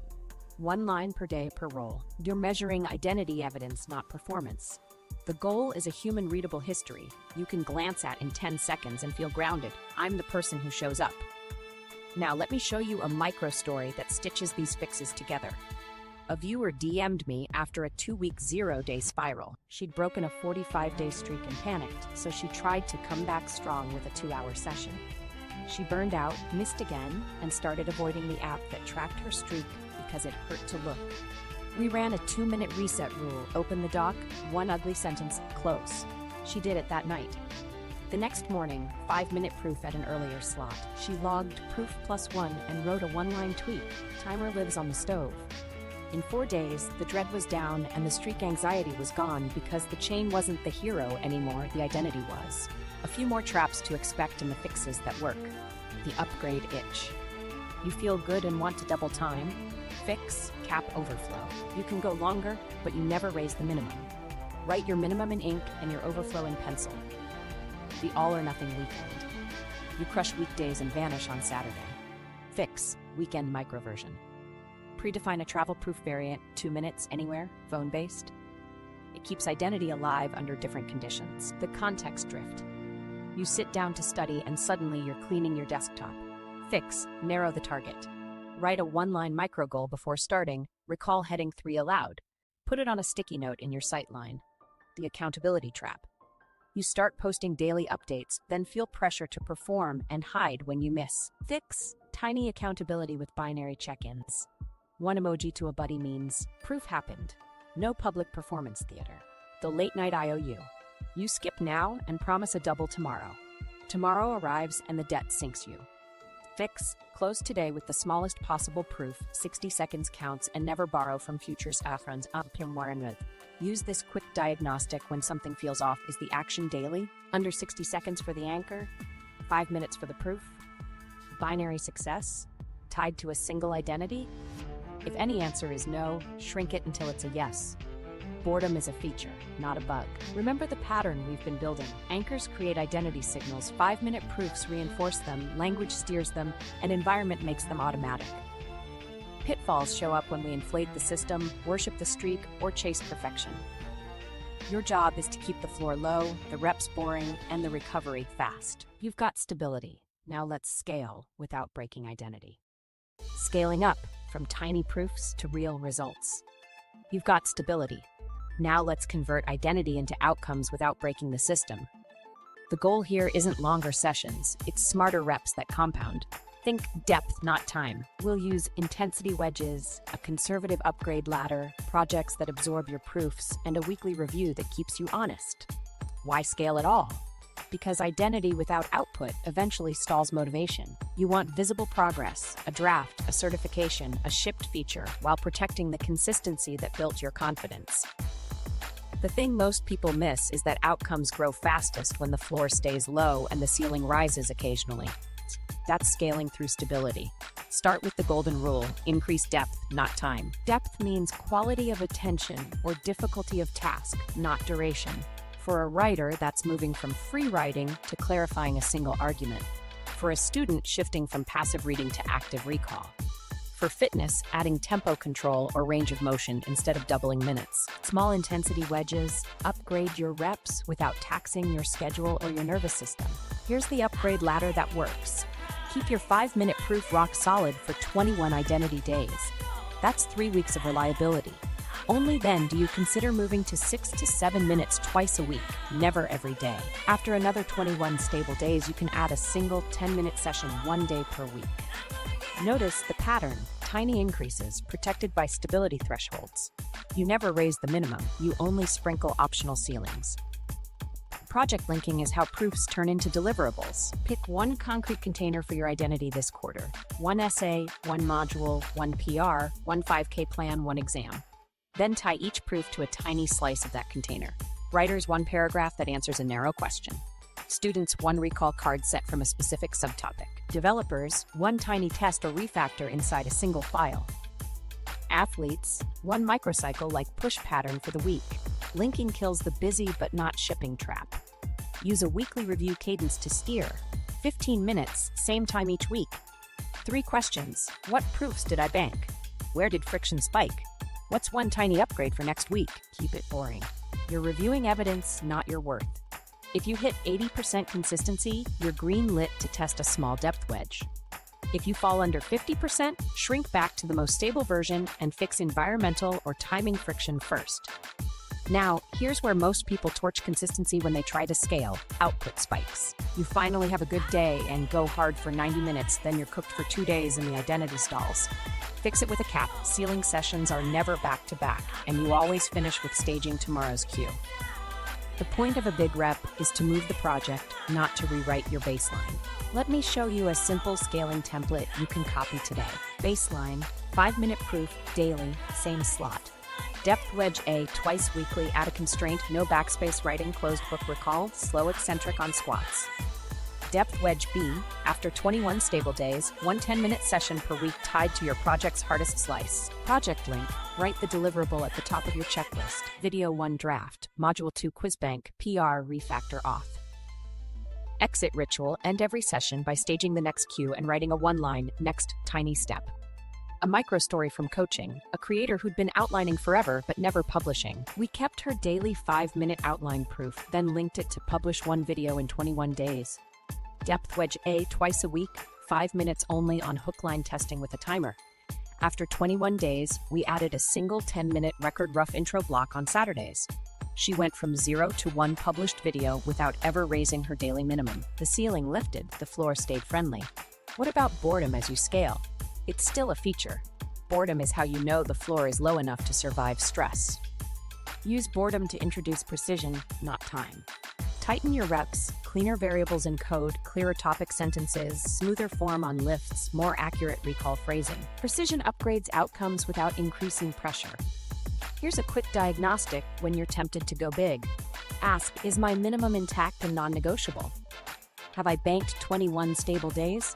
1 line per day per role. You're measuring identity evidence, not performance. The goal is a human-readable history you can glance at in 10 seconds and feel grounded. I'm the person who shows up. Now let me show you a micro story that stitches these fixes together. A viewer DM'd me after a 2-week 0-day spiral. She'd broken a 45-day streak and panicked, so she tried to come back strong with a 2-hour session. She burned out, missed again, and started avoiding the app that tracked her streak because it hurt to look. We ran a 2-minute reset rule, open the doc, 1 ugly sentence, close. She did it that night. The next morning, 5-minute proof at an earlier slot. She logged proof +1 and wrote a 1-line tweet. Timer lives on the stove. In 4 days, the dread was down and the streak anxiety was gone because the chain wasn't the hero anymore, the identity was. A few more traps to expect in the fixes that work. The upgrade itch. You feel good and want to double time? Fix, cap overflow. You can go longer, but you never raise the minimum. Write your minimum in ink and your overflow in pencil. The all-or-nothing weekend. You crush weekdays and vanish on Saturday. Fix, weekend microversion. Predefine a travel-proof variant, 2 minutes, anywhere, phone-based. It keeps identity alive under different conditions. The context drift. You sit down to study and suddenly you're cleaning your desktop. Fix, narrow the target. Write a 1-line micro goal before starting, Recall heading 3 aloud. Put it on a sticky note in your sightline. The accountability trap. You start posting daily updates, then feel pressure to perform and hide when you miss. Fix. Tiny accountability with binary check-ins. One emoji to a buddy means, proof happened. No public performance theater. The late night IOU. You skip now and promise a double tomorrow. Tomorrow arrives and the debt sinks you. Fix. Close today with the smallest possible proof, 60 seconds counts, and never borrow from futures afrons. Use this quick diagnostic when something feels off. Is the action daily? Under 60 seconds for the anchor? 5 minutes for the proof? Binary success? Tied to a single identity? If any answer is no, shrink it until it's a yes. Boredom is a feature, not a bug. Remember the pattern we've been building. Anchors create identity signals, 5-minute proofs reinforce them, language steers them, and environment makes them automatic. Pitfalls show up when we inflate the system, worship the streak, or chase perfection. Your job is to keep the floor low, the reps boring, and the recovery fast. You've got stability. Now let's scale without breaking identity. Scaling up from tiny proofs to real results. You've got stability. Now let's convert identity into outcomes without breaking the system. The goal here isn't longer sessions, it's smarter reps that compound. Think depth, not time. We'll use intensity wedges, a conservative upgrade ladder, projects that absorb your proofs, and a weekly review that keeps you honest. Why scale at all? Because identity without output eventually stalls motivation. You want visible progress, a draft, a certification, a shipped feature, while protecting the consistency that built your confidence. The thing most people miss is that outcomes grow fastest when the floor stays low and the ceiling rises occasionally. That's scaling through stability. Start with the golden rule: increase depth, not time. Depth means quality of attention or difficulty of task, not duration. For a writer, that's moving from free writing to clarifying a single argument. For a student, shifting from passive reading to active recall. For fitness, adding tempo control or range of motion instead of doubling minutes. Small intensity wedges, upgrade your reps without taxing your schedule or your nervous system. Here's the upgrade ladder that works. Keep your 5-minute proof rock solid for 21 identity days. That's 3 weeks of reliability. Only then do you consider moving to 6 to 7 minutes twice a week, never every day. After another 21 stable days, you can add a single 10-minute session 1 day per week. Notice the pattern: tiny increases protected by stability thresholds. You never raise the minimum, you only sprinkle optional ceilings. Project linking is how proofs turn into deliverables. Pick one concrete container for your identity this quarter. One essay, one module, one PR, one 5K plan, one exam. Then tie each proof to a tiny slice of that container. Writers, one paragraph that answers a narrow question. Students, one recall card set from a specific subtopic. Developers, one tiny test or refactor inside a single file. Athletes, one microcycle like push pattern for the week. Linking kills the busy but not shipping trap. Use a weekly review cadence to steer. 15 minutes, same time each week. 3 questions. What proofs did I bank? Where did friction spike? What's one tiny upgrade for next week? Keep it boring. You're reviewing evidence, not your worth. If you hit 80% consistency, you're green lit to test a small depth wedge. If you fall under 50%, shrink back to the most stable version and fix environmental or timing friction first. Now, here's where most people torch consistency when they try to scale: output spikes. You finally have a good day and go hard for 90 minutes, then you're cooked for 2 days in the identity stalls. Fix it with a cap. Ceiling sessions are never back to back, and you always finish with staging tomorrow's cue. The point of a big rep is to move the project, not to rewrite your baseline. Let me show you a simple scaling template you can copy today. Baseline, 5-minute proof, daily, same slot. Depth wedge A, twice weekly, add a constraint, no backspace writing, closed book recall, slow eccentric on squats. Depth wedge B, after 21 stable days, one 10-minute session per week tied to your project's hardest slice. Project link, write the deliverable at the top of your checklist. Video 1 draft, Module 2 quiz bank, PR refactor auth. Exit ritual, end every session by staging the next cue and writing a 1-line, next tiny step. A micro-story from coaching, a creator who'd been outlining forever but never publishing. We kept her daily 5-minute outline proof, then linked it to publish 1 video in 21 days. Depth wedge A, twice a week, 5 minutes only on hook line testing with a timer. After 21 days, we added a single 10-minute record rough intro block on Saturdays. She went from 0 to 1 published video without ever raising her daily minimum. The ceiling lifted, the floor stayed friendly. What about boredom as you scale? It's still a feature. Boredom is how you know the floor is low enough to survive stress. Use boredom to introduce precision, not time. Tighten your reps, cleaner variables in code, clearer topic sentences, smoother form on lifts, more accurate recall phrasing. Precision upgrades outcomes without increasing pressure. Here's a quick diagnostic when you're tempted to go big. Ask, is my minimum intact and non-negotiable? Have I banked 21 stable days?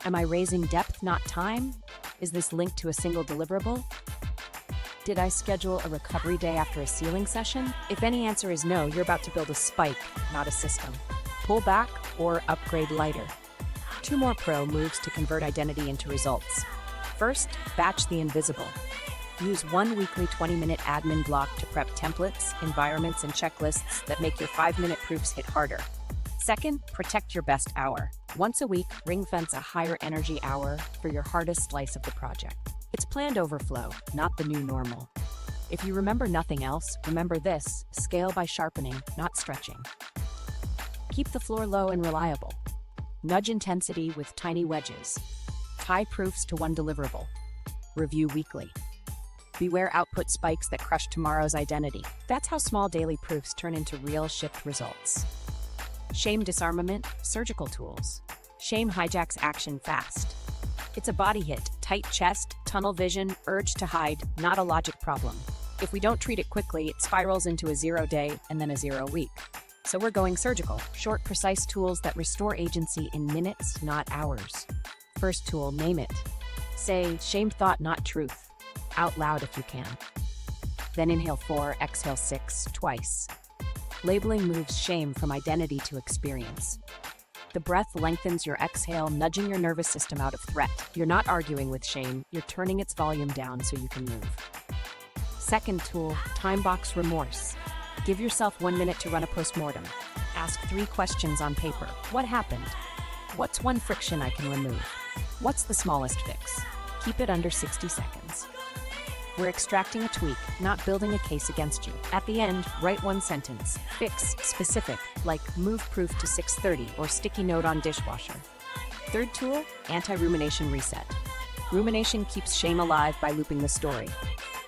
Am I raising depth, not time? Is this linked to a single deliverable? Did I schedule a recovery day after a ceiling session? If any answer is no, you're about to build a spike, not a system. Pull back or upgrade lighter. 2 more pro moves to convert identity into results. First, batch the invisible. Use 1 weekly 20-minute admin block to prep templates, environments, and checklists that make your 5-minute proofs hit harder. Second, protect your best hour. Once a week, ring-fence a higher energy hour for your hardest slice of the project. It's planned overflow, not the new normal. If you remember nothing else, remember this: scale by sharpening, not stretching. Keep the floor low and reliable. Nudge intensity with tiny wedges. Tie proofs to 1 deliverable. Review weekly. Beware output spikes that crush tomorrow's identity. That's how small daily proofs turn into real shift results. Shame disarmament, surgical tools. Shame hijacks action fast. It's a body hit, tight chest, tunnel vision, urge to hide, not a logic problem. If we don't treat it quickly, it spirals into a 0 day and then a 0 week. So we're going surgical, short, precise tools that restore agency in minutes, not hours. First tool, name it. Say, shame thought, not truth. Out loud if you can. Then inhale 4, exhale 6, twice. Labeling moves shame from identity to experience. The breath lengthens your exhale, nudging your nervous system out of threat. You're not arguing with shame, you're turning its volume down so you can move. Second tool, time box remorse. Give yourself 1 minute to run a postmortem. Ask 3 questions on paper. What happened? What's one friction I can remove? What's the smallest fix? Keep it under 60 seconds. We're extracting a tweak, not building a case against you. At the end, write 1 sentence. Fix, specific, like move proof to 6:30 or sticky note on dishwasher. Third tool, anti-rumination reset. Rumination keeps shame alive by looping the story.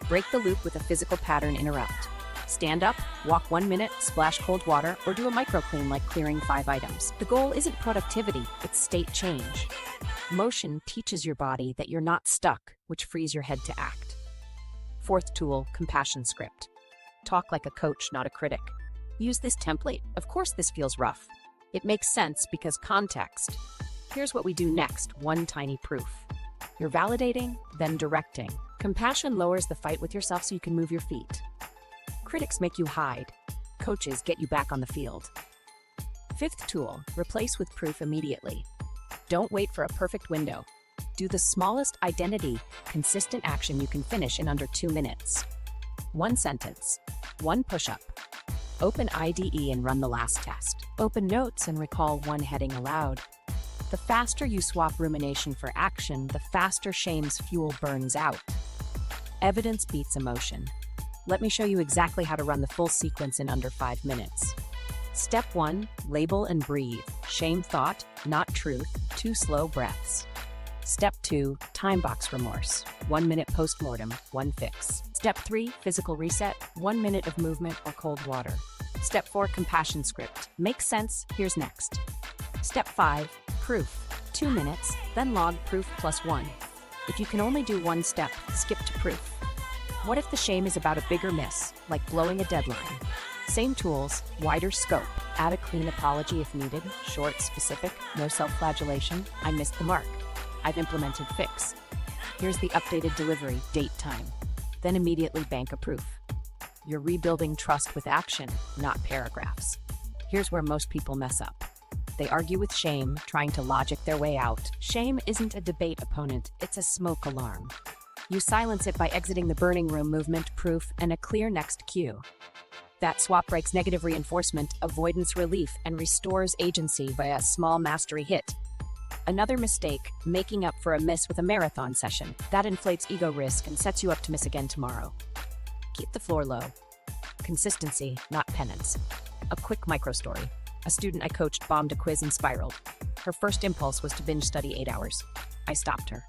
Break the loop with a physical pattern interrupt. Stand up, walk 1 minute, splash cold water, or do a micro clean like clearing 5 items. The goal isn't productivity, it's state change. Motion teaches your body that you're not stuck, which frees your head to act. Fourth tool, compassion script. Talk like a coach, not a critic. Use this template. Of course this feels rough. It makes sense because context. Here's what we do next, 1 tiny proof. You're validating, then directing. Compassion lowers the fight with yourself so you can move your feet. Critics make you hide. Coaches get you back on the field. Fifth tool, replace with proof immediately. Don't wait for a perfect window. Do the smallest identity, consistent action you can finish in under 2 minutes. 1 sentence, 1 push-up. Open IDE and run the last test. Open notes and recall 1 heading aloud. The faster you swap rumination for action, the faster shame's fuel burns out. Evidence beats emotion. Let me show you exactly how to run the full sequence in under 5 minutes. Step 1, label and breathe. Shame thought, not truth, 2 slow breaths. Step 2, time box remorse. 1 minute postmortem, 1 fix. Step 3, physical reset, 1 minute of movement or cold water. Step 4, compassion script. Makes sense, here's next. Step 5, proof. 2 minutes, then log proof plus 1. If you can only do 1 step, skip to proof. What if the shame is about a bigger miss, like blowing a deadline? Same tools, wider scope. Add a clean apology if needed, short, specific, no self-flagellation. I missed the mark. I've implemented fix. Here's the updated delivery, date, time. Then immediately bank a proof. You're rebuilding trust with action, not paragraphs. Here's where most people mess up. They argue with shame, trying to logic their way out. Shame isn't a debate opponent, it's a smoke alarm. You silence it by exiting the burning room movement, proof, and a clear next cue. That swap breaks negative reinforcement, avoidance relief, and restores agency via a small mastery hit. Another mistake, making up for a miss with a marathon session. That inflates ego risk and sets you up to miss again tomorrow. Keep the floor low. Consistency, not penance. A quick micro story. A student I coached bombed a quiz and spiraled. Her first impulse was to binge study 8 hours. I stopped her.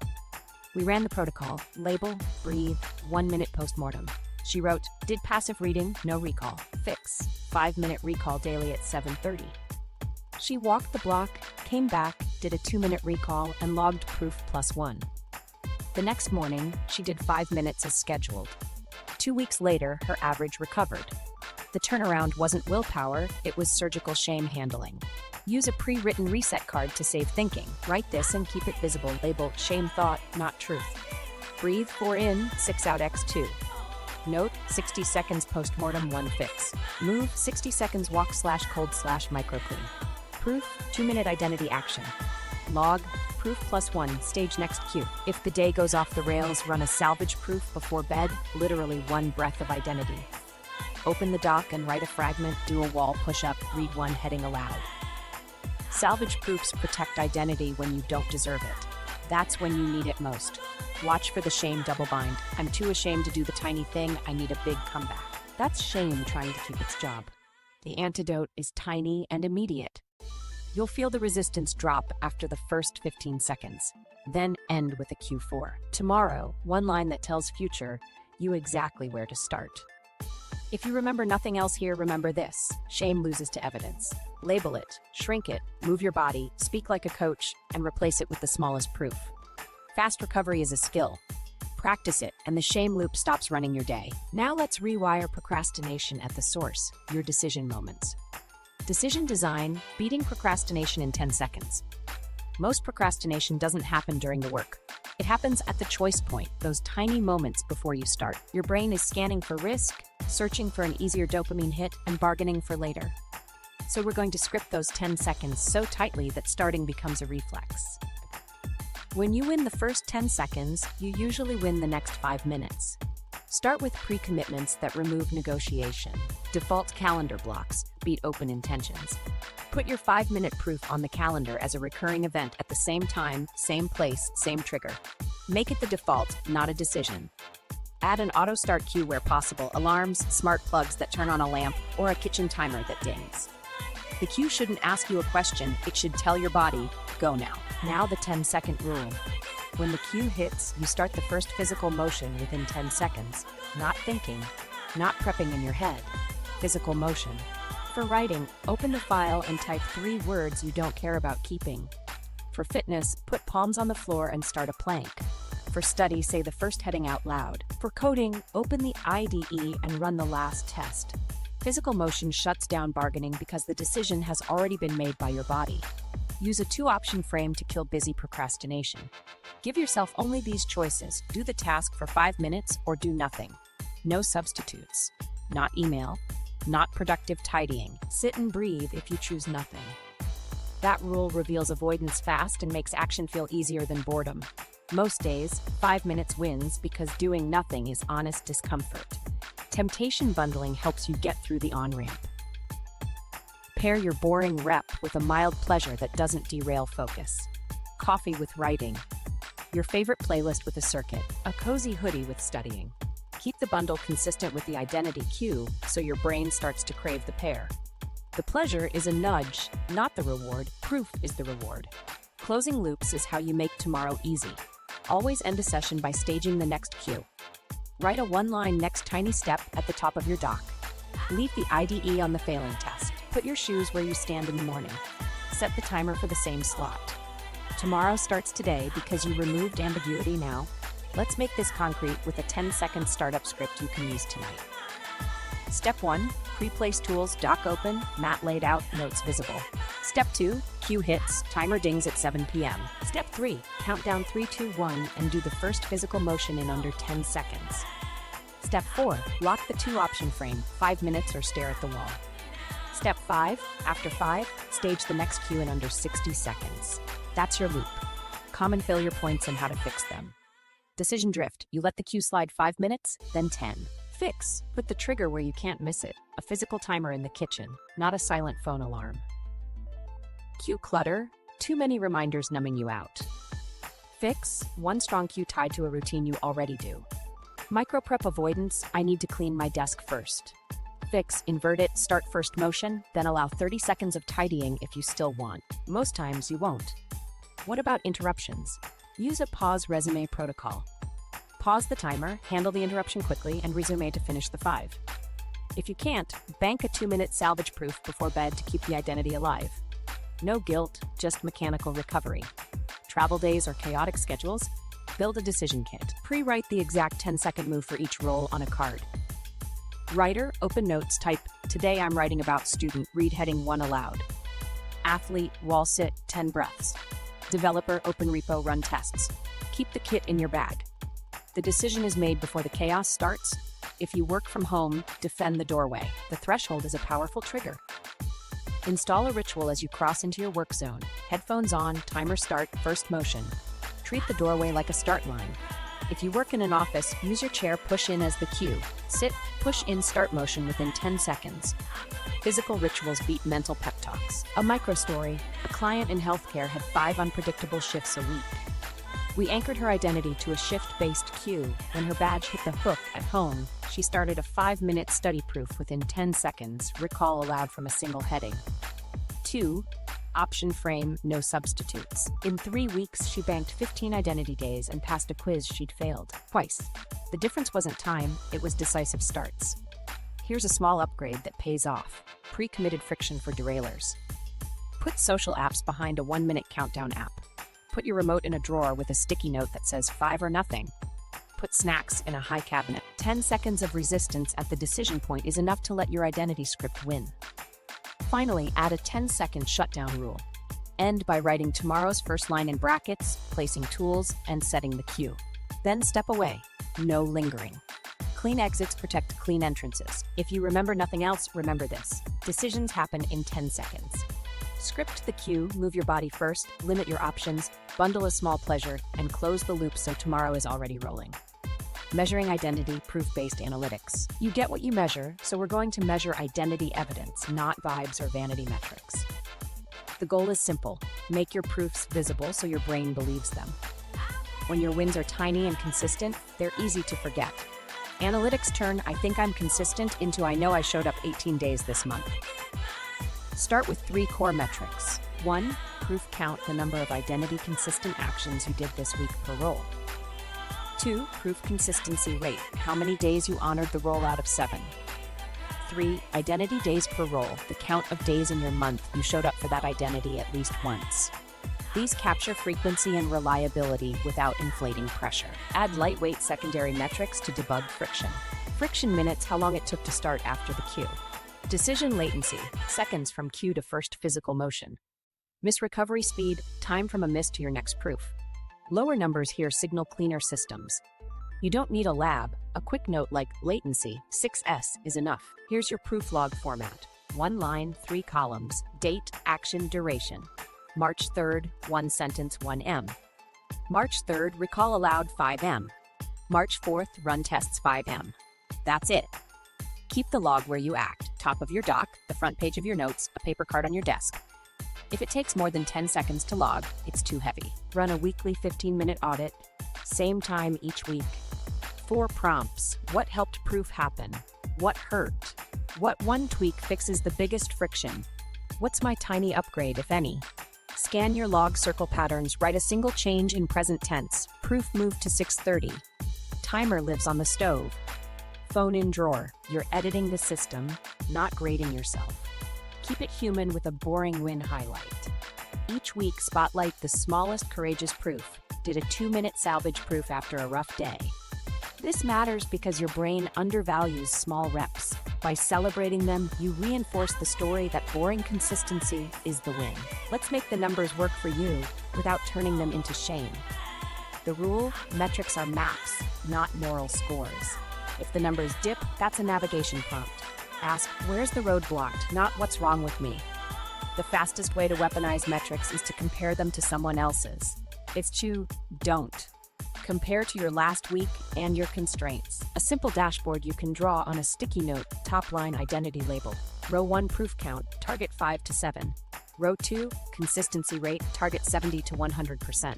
We ran the protocol: label, breathe, 1-minute postmortem. She wrote, did passive reading, no recall. Fix, 5-minute recall daily at 7:30. She walked the block, came back, did a 2-minute recall, and logged proof +1. The next morning, she did 5 minutes as scheduled. 2 weeks later, her average recovered. The turnaround wasn't willpower, it was surgical shame handling. Use a pre-written reset card to save thinking. Write this and keep it visible. Label, shame thought, not truth. Breathe, 4 in, 6 out x2. Note, 60 seconds postmortem, 1 fix. Move, 60 seconds walk/cold/microclean. Proof, 2-minute identity action. Log, proof +1, stage next cue. If the day goes off the rails, run a salvage proof before bed, literally 1 breath of identity. Open the doc and write a fragment, do a wall push-up, read 1 heading aloud. Salvage proofs protect identity when you don't deserve it. That's when you need it most. Watch for the shame double bind. I'm too ashamed to do the tiny thing, I need a big comeback. That's shame trying to keep its job. The antidote is tiny and immediate. You'll feel the resistance drop after the first 15 seconds, then end with a Q4. Tomorrow, 1 line that tells future you exactly where to start. If you remember nothing else here, remember this: shame loses to evidence. Label it, shrink it, move your body, speak like a coach, and replace it with the smallest proof. Fast recovery is a skill. Practice it, and the shame loop stops running your day. Now let's rewire procrastination at the source, your decision moments. Decision design, beating procrastination in 10 seconds. Most procrastination doesn't happen during the work. It happens at the choice point, those tiny moments before you start. Your brain is scanning for risk, searching for an easier dopamine hit, and bargaining for later. So we're going to script those 10 seconds so tightly that starting becomes a reflex. When you win the first 10 seconds, you usually win the next 5 minutes. Start with pre-commitments that remove negotiation. Default calendar blocks, beat open intentions. Put your 5-minute proof on the calendar as a recurring event at the same time, same place, same trigger. Make it the default, not a decision. Add an auto-start cue where possible: alarms, smart plugs that turn on a lamp, or a kitchen timer that dings. The cue shouldn't ask you a question, it should tell your body, go now. Now the 10-second rule. When the cue hits, you start the first physical motion within 10 seconds. Not thinking, not prepping in your head. Physical motion. For writing, open the file and type 3 words you don't care about keeping. For fitness, put palms on the floor and start a plank. For study, say the first heading out loud. For coding, open the IDE and run the last test. Physical motion shuts down bargaining because the decision has already been made by your body. Use a 2-option frame to kill busy procrastination. Give yourself only these choices: do the task for 5 minutes or do nothing. No substitutes. Not email, not productive tidying. Sit and breathe if you choose nothing. That rule reveals avoidance fast and makes action feel easier than boredom. Most days, 5 minutes wins because doing nothing is honest discomfort. Temptation bundling helps you get through the on-ramp. Pair your boring rep with a mild pleasure that doesn't derail focus. Coffee with writing. Your favorite playlist with a circuit. A cozy hoodie with studying. Keep the bundle consistent with the identity cue so your brain starts to crave the pair. The pleasure is a nudge, not the reward. Proof is the reward. Closing loops is how you make tomorrow easy. Always end a session by staging the next cue. Write a 1-line next tiny step at the top of your doc. Leave the IDE on the failing test. Put your shoes where you stand in the morning. Set the timer for the same slot. Tomorrow starts today because you removed ambiguity now. Let's make this concrete with a 10-second startup script you can use tonight. Step 1, pre-place tools, doc open, mat laid out, notes visible. Step 2, cue hits, timer dings at 7 p.m. Step 3, count down 3, 2, 1, and do the first physical motion in under 10 seconds. Step 4, lock the 2-option frame, 5 minutes or stare at the wall. Step 5, after 5, stage the next cue in under 60 seconds. That's your loop. Common failure points and how to fix them. Decision drift, you let the cue slide 5 minutes, then 10. Fix, put the trigger where you can't miss it. A physical timer in the kitchen, not a silent phone alarm. Cue clutter, Too many reminders numbing you out. Fix, one strong cue tied to a routine you already do. Micro prep avoidance, I need to clean my desk first. Fix, invert it, start first motion, then allow 30 seconds of tidying if you still want. Most times you won't. What about interruptions? Use a pause resume protocol. Pause the timer, handle the interruption quickly, and resume to finish the 5. If you can't, bank a 2-minute salvage proof before bed to keep the identity alive. No guilt, just mechanical recovery. Travel days or chaotic schedules? Build a decision kit. Pre-write the exact 10-second move for each role on a card. Writer, open notes, type, "Today I'm writing about student, read heading 1 aloud." Athlete, wall sit, 10 breaths. Developer, open repo, run tests. Keep the kit in your bag. The decision is made before the chaos starts. If you work from home, defend the doorway. The threshold is a powerful trigger. Install a ritual as you cross into your work zone. Headphones on, timer start, first motion. Treat the doorway like a start line. If you work in an office, use your chair push in as the cue. Sit, push in, start motion within 10 seconds. Physical rituals beat mental pep talks. A micro story: a client in healthcare had 5 unpredictable shifts a week. We anchored her identity to a shift-based cue. When her badge hit the hook at home, she started a 5-minute study proof within 10 seconds, recall aloud from a single heading. 2. Option frame, no substitutes. In 3 weeks, she banked 15 identity days and passed a quiz she'd failed twice. The difference wasn't time, it was decisive starts. Here's a small upgrade that pays off. Pre-committed friction for derailers. Put social apps behind a 1-minute countdown app. Put your remote in a drawer with a sticky note that says 5 or nothing. Put snacks in a high cabinet. 10 seconds of resistance at the decision point is enough to let your identity script win. Finally, add a 10-second shutdown rule. End by writing tomorrow's first line in brackets, placing tools, and setting the cue. Then step away. No lingering. Clean exits protect clean entrances. If you remember nothing else, remember this: decisions happen in 10 seconds. Script the cue, move your body first, limit your options, bundle a small pleasure, and close the loop so tomorrow is already rolling. Measuring identity, proof-based analytics. You get what you measure, so we're going to measure identity evidence, not vibes or vanity metrics. The goal is simple: make your proofs visible so your brain believes them. When your wins are tiny and consistent, they're easy to forget. Analytics turn "I think I'm consistent" into "I know I showed up 18 days this month." Start with 3 core metrics. 1. Proof count, the number of identity-consistent actions you did this week per role. 2. Proof consistency rate, how many days you honored the role out of 7. 3. Identity days per role, the count of days in your month you showed up for that identity at least once. These capture frequency and reliability without inflating pressure. Add lightweight secondary metrics to debug friction. Friction minutes, how long it took to start after the cue. Decision latency, seconds from cue to first physical motion. Miss recovery speed, time from a miss to your next proof. Lower numbers here signal cleaner systems. You don't need a lab. A quick note like latency, 6S, is enough. Here's your proof log format. 1 line, 3 columns, date, action, duration. March 3rd, 1 sentence, 1M. March 3rd, recall aloud, 5M. March 4th, run tests, 5M. That's it. Keep the log where you act, top of your doc, the front page of your notes, a paper card on your desk. If it takes more than 10 seconds to log, it's too heavy. Run a weekly 15-minute audit, same time each week. 4 prompts. What helped proof happen? What hurt? What one tweak fixes the biggest friction? What's my tiny upgrade, if any? Scan your log, circle patterns, write a single change in present tense. Proof moved to 6:30. Timer lives on the stove. Phone in drawer. You're editing the system, not grading yourself. Keep it human with a boring win highlight. Each week, spotlight the smallest courageous proof. Did a 2-minute salvage proof after a rough day. This matters because your brain undervalues small reps. By celebrating them, you reinforce the story that boring consistency is the win. Let's make the numbers work for you without turning them into shame. The rule: metrics are maps, not moral scores. If the numbers dip, that's a navigation prompt. Ask, where's the road blocked, not what's wrong with me. The fastest way to weaponize metrics is to compare them to someone else's. It's to don't. Compare to your last week and your constraints. A simple dashboard you can draw on a sticky note, top line identity label. Row 1 proof count, target 5 to 7. Row 2, consistency rate, target 70 to 100%.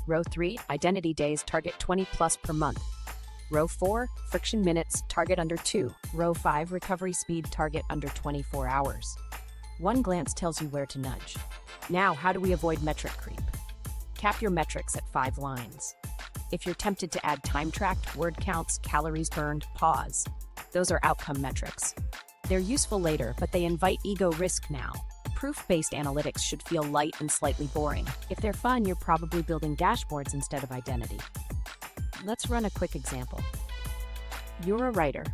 Row 3, identity days, target 20 plus per month. Row 4, friction minutes, target under 2. Row 5, recovery speed, target under 24 hours. One glance tells you where to nudge. Now, how do we avoid metric creep? Cap your metrics at 5 lines. If you're tempted to add time tracked, word counts, calories burned, pause. Those are outcome metrics. They're useful later, but they invite ego risk now. Proof-based analytics should feel light and slightly boring. If they're fun, you're probably building dashboards instead of identity. Let's run a quick example. You're a writer.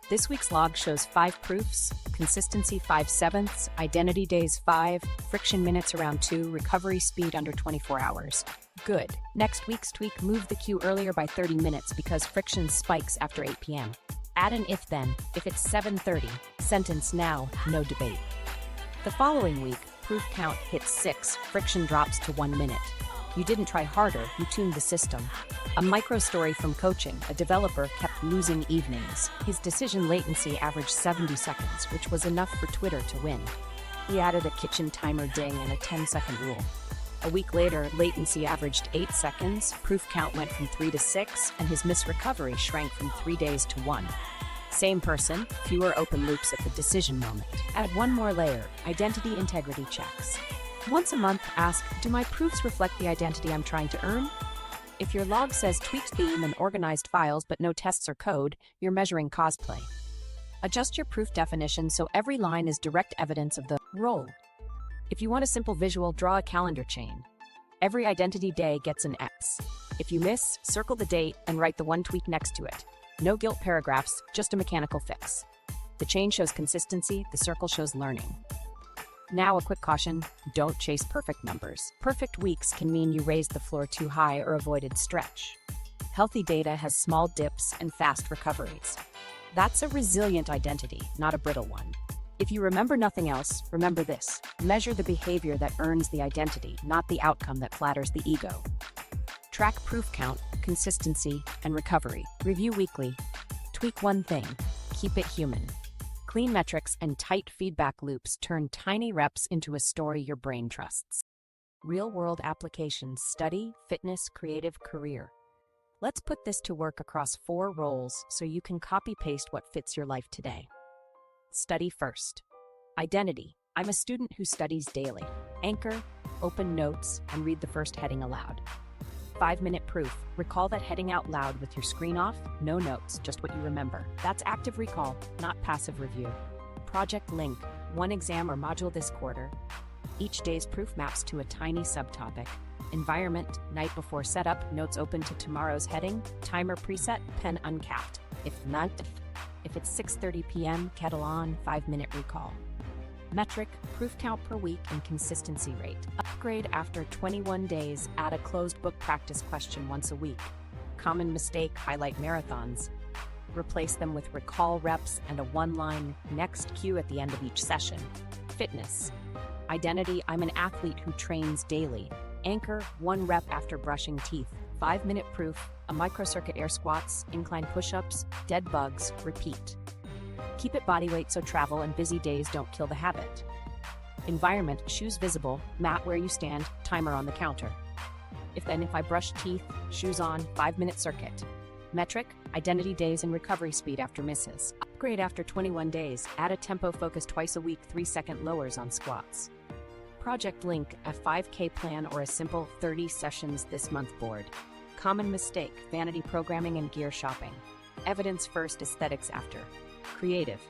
This week's log shows 5 proofs, consistency 5/7, identity days 5, friction minutes around 2, recovery speed under 24 hours. Good. Next week's tweak, move the queue earlier by 30 minutes because friction spikes after 8 p.m. Add an if then. If it's 7:30, sentence now, no debate. The following week, proof count hits 6, friction drops to 1 minute. You didn't try harder, you tuned the system. A micro story from coaching, a developer kept losing evenings. His decision latency averaged 70 seconds, which was enough for Twitter to win. He added a kitchen timer ding and a 10-second rule. A week later, latency averaged 8 seconds, proof count went from 3 to 6, and his missed recovery shrank from 3 days to 1. Same person, fewer open loops at the decision moment. Add one more layer, identity integrity checks. Once a month, ask, do my proofs reflect the identity I'm trying to earn? If your log says tweaked theme and organized files but no tests or code, you're measuring cosplay. Adjust your proof definition so every line is direct evidence of the role. If you want a simple visual, draw a calendar chain. Every identity day gets an X. If you miss, circle the date and write the one tweak next to it. No guilt paragraphs, just a mechanical fix. The chain shows consistency, the circle shows learning. Now a quick caution, don't chase perfect numbers. Perfect weeks can mean you raised the floor too high or avoided stretch. Healthy data has small dips and fast recoveries. That's a resilient identity, not a brittle one. If you remember nothing else, remember this. Measure the behavior that earns the identity, not the outcome that flatters the ego. Track proof count, consistency, and recovery. Review weekly. Tweak one thing. Keep it human. Clean metrics and tight feedback loops turn tiny reps into a story your brain trusts. Real-world applications: study, fitness, creative, career. Let's put this to work across 4 roles so you can copy-paste what fits your life today. Study first. Identity. I'm a student who studies daily. Anchor, open notes, and read the first heading aloud. 5-minute proof. Recall that heading out loud with your screen off, no notes, just what you remember. That's active recall, not passive review. Project link. 1 exam or module this quarter. Each day's proof maps to a tiny subtopic. Environment. Night before setup, notes open to tomorrow's heading. Timer preset, pen uncapped. If it's 6:30 p.m., kettle on, 5-minute recall. Metric, proof count per week and consistency rate. Upgrade after 21 days, add a closed book practice question once a week. Common mistake, highlight marathons. Replace them with recall reps and a 1-line next cue at the end of each session. Fitness. Identity, I'm an athlete who trains daily. Anchor, 1 rep after brushing teeth. 5-minute proof, a microcircuit air squats, incline push-ups, dead bugs, repeat. Keep it bodyweight so travel and busy days don't kill the habit. Environment, shoes visible, mat where you stand, timer on the counter. If I brush teeth, shoes on, 5-minute circuit. Metric, identity days and recovery speed after misses. Upgrade after 21 days, add a tempo focus twice a week, 3-second lowers on squats. Project link, a 5K plan or a simple 30 sessions this month board. Common mistake, vanity programming and gear shopping. Evidence first, aesthetics after. Creative.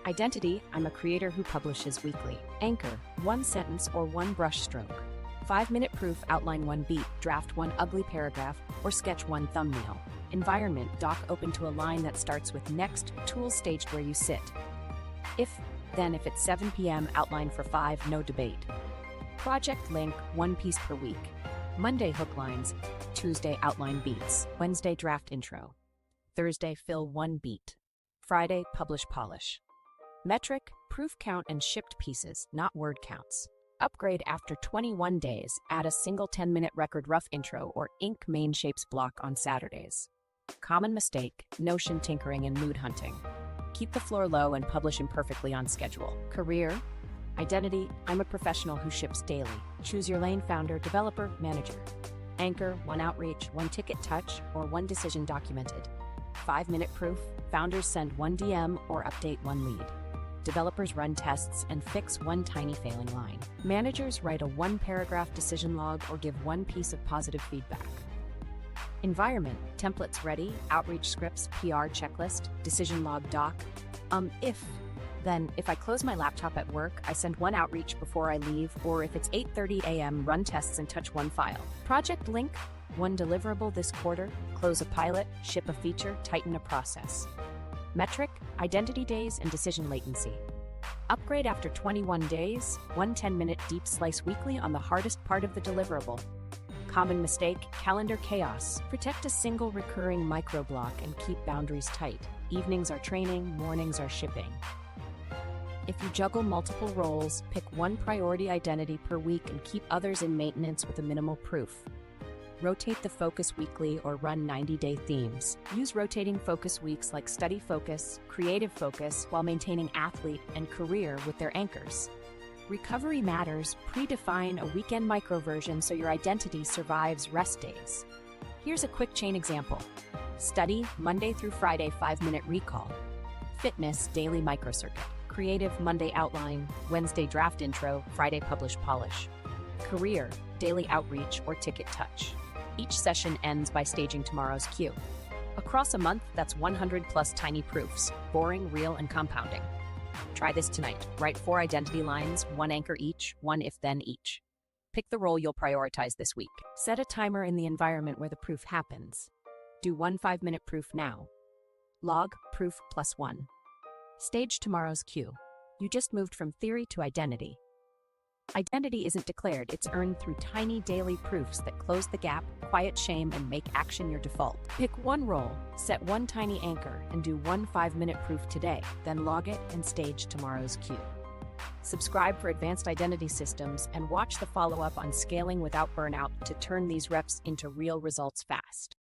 Identity, I'm a creator who publishes weekly. Anchor, 1 sentence or 1 brush stroke. 5-minute proof, outline 1 beat, draft 1 ugly paragraph, or sketch 1 thumbnail. Environment, doc open to a line that starts with next, tools staged where you sit. If it's 7 p.m., outline for 5, no debate. Project link, 1 piece per week. Monday, hook lines. Tuesday, outline beats. Wednesday, draft intro. Thursday, fill 1 beat. Friday, publish polish. Metric, proof count and shipped pieces, not word counts. Upgrade after 21 days, add a single 10-minute record rough intro or ink main shapes block on Saturdays. Common mistake, notion tinkering and mood hunting. Keep the floor low and publish imperfectly on schedule. Career, Identity, I'm a professional who ships daily. Choose your lane: founder, developer, manager. Anchor, one outreach, one ticket touch, or one decision documented. 5-minute proof, founders send one DM or update one lead. Developers run tests and fix one tiny failing line. Managers write a 1-paragraph decision log or give one piece of positive feedback. Environment, templates ready, outreach scripts, PR checklist, decision log doc. If I close my laptop at work, I send one outreach before I leave, or if it's 8:30 a.m., run tests and touch one file. Project link, one deliverable this quarter, close a pilot, ship a feature, tighten a process. Metric, identity days and decision latency. Upgrade after 21 days, one 10-minute deep slice weekly on the hardest part of the deliverable. Common mistake, calendar chaos. Protect a single recurring microblock and keep boundaries tight. Evenings are training, mornings are shipping. If you juggle multiple roles, pick one priority identity per week and keep others in maintenance with a minimal proof. Rotate the focus weekly or run 90-day themes. Use rotating focus weeks like study focus, creative focus, while maintaining athlete and career with their anchors. Recovery matters. Predefine a weekend microversion so your identity survives rest days. Here's a quick chain example. Study, Monday through Friday, 5-minute recall. Fitness, daily microcircuit. Creative, Monday outline, Wednesday draft intro, Friday publish polish. Career, daily outreach or ticket touch. Each session ends by staging tomorrow's cue. Across a month, that's 100 plus tiny proofs, boring, real, and compounding. Try this tonight. Write 4 identity lines, 1 anchor each, 1 if-then each. Pick the role you'll prioritize this week. Set a timer in the environment where the proof happens. Do 1 5-minute proof now. Log, proof +1. Stage tomorrow's cue. You just moved from theory to identity. Identity isn't declared, it's earned through tiny daily proofs that close the gap, quiet shame, and make action your default. Pick one role, set one tiny anchor, and do 1 5-minute proof today, then log it and stage tomorrow's cue. Subscribe for advanced identity systems and watch the follow-up on scaling without burnout to turn these reps into real results fast.